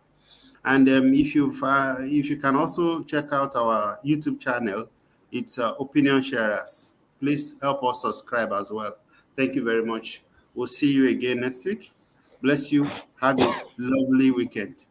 And if you can also check out our YouTube channel, it's Opinion Sharers. Please help us subscribe as well. Thank you very much. We'll see you again next week. Bless you. Have a lovely weekend.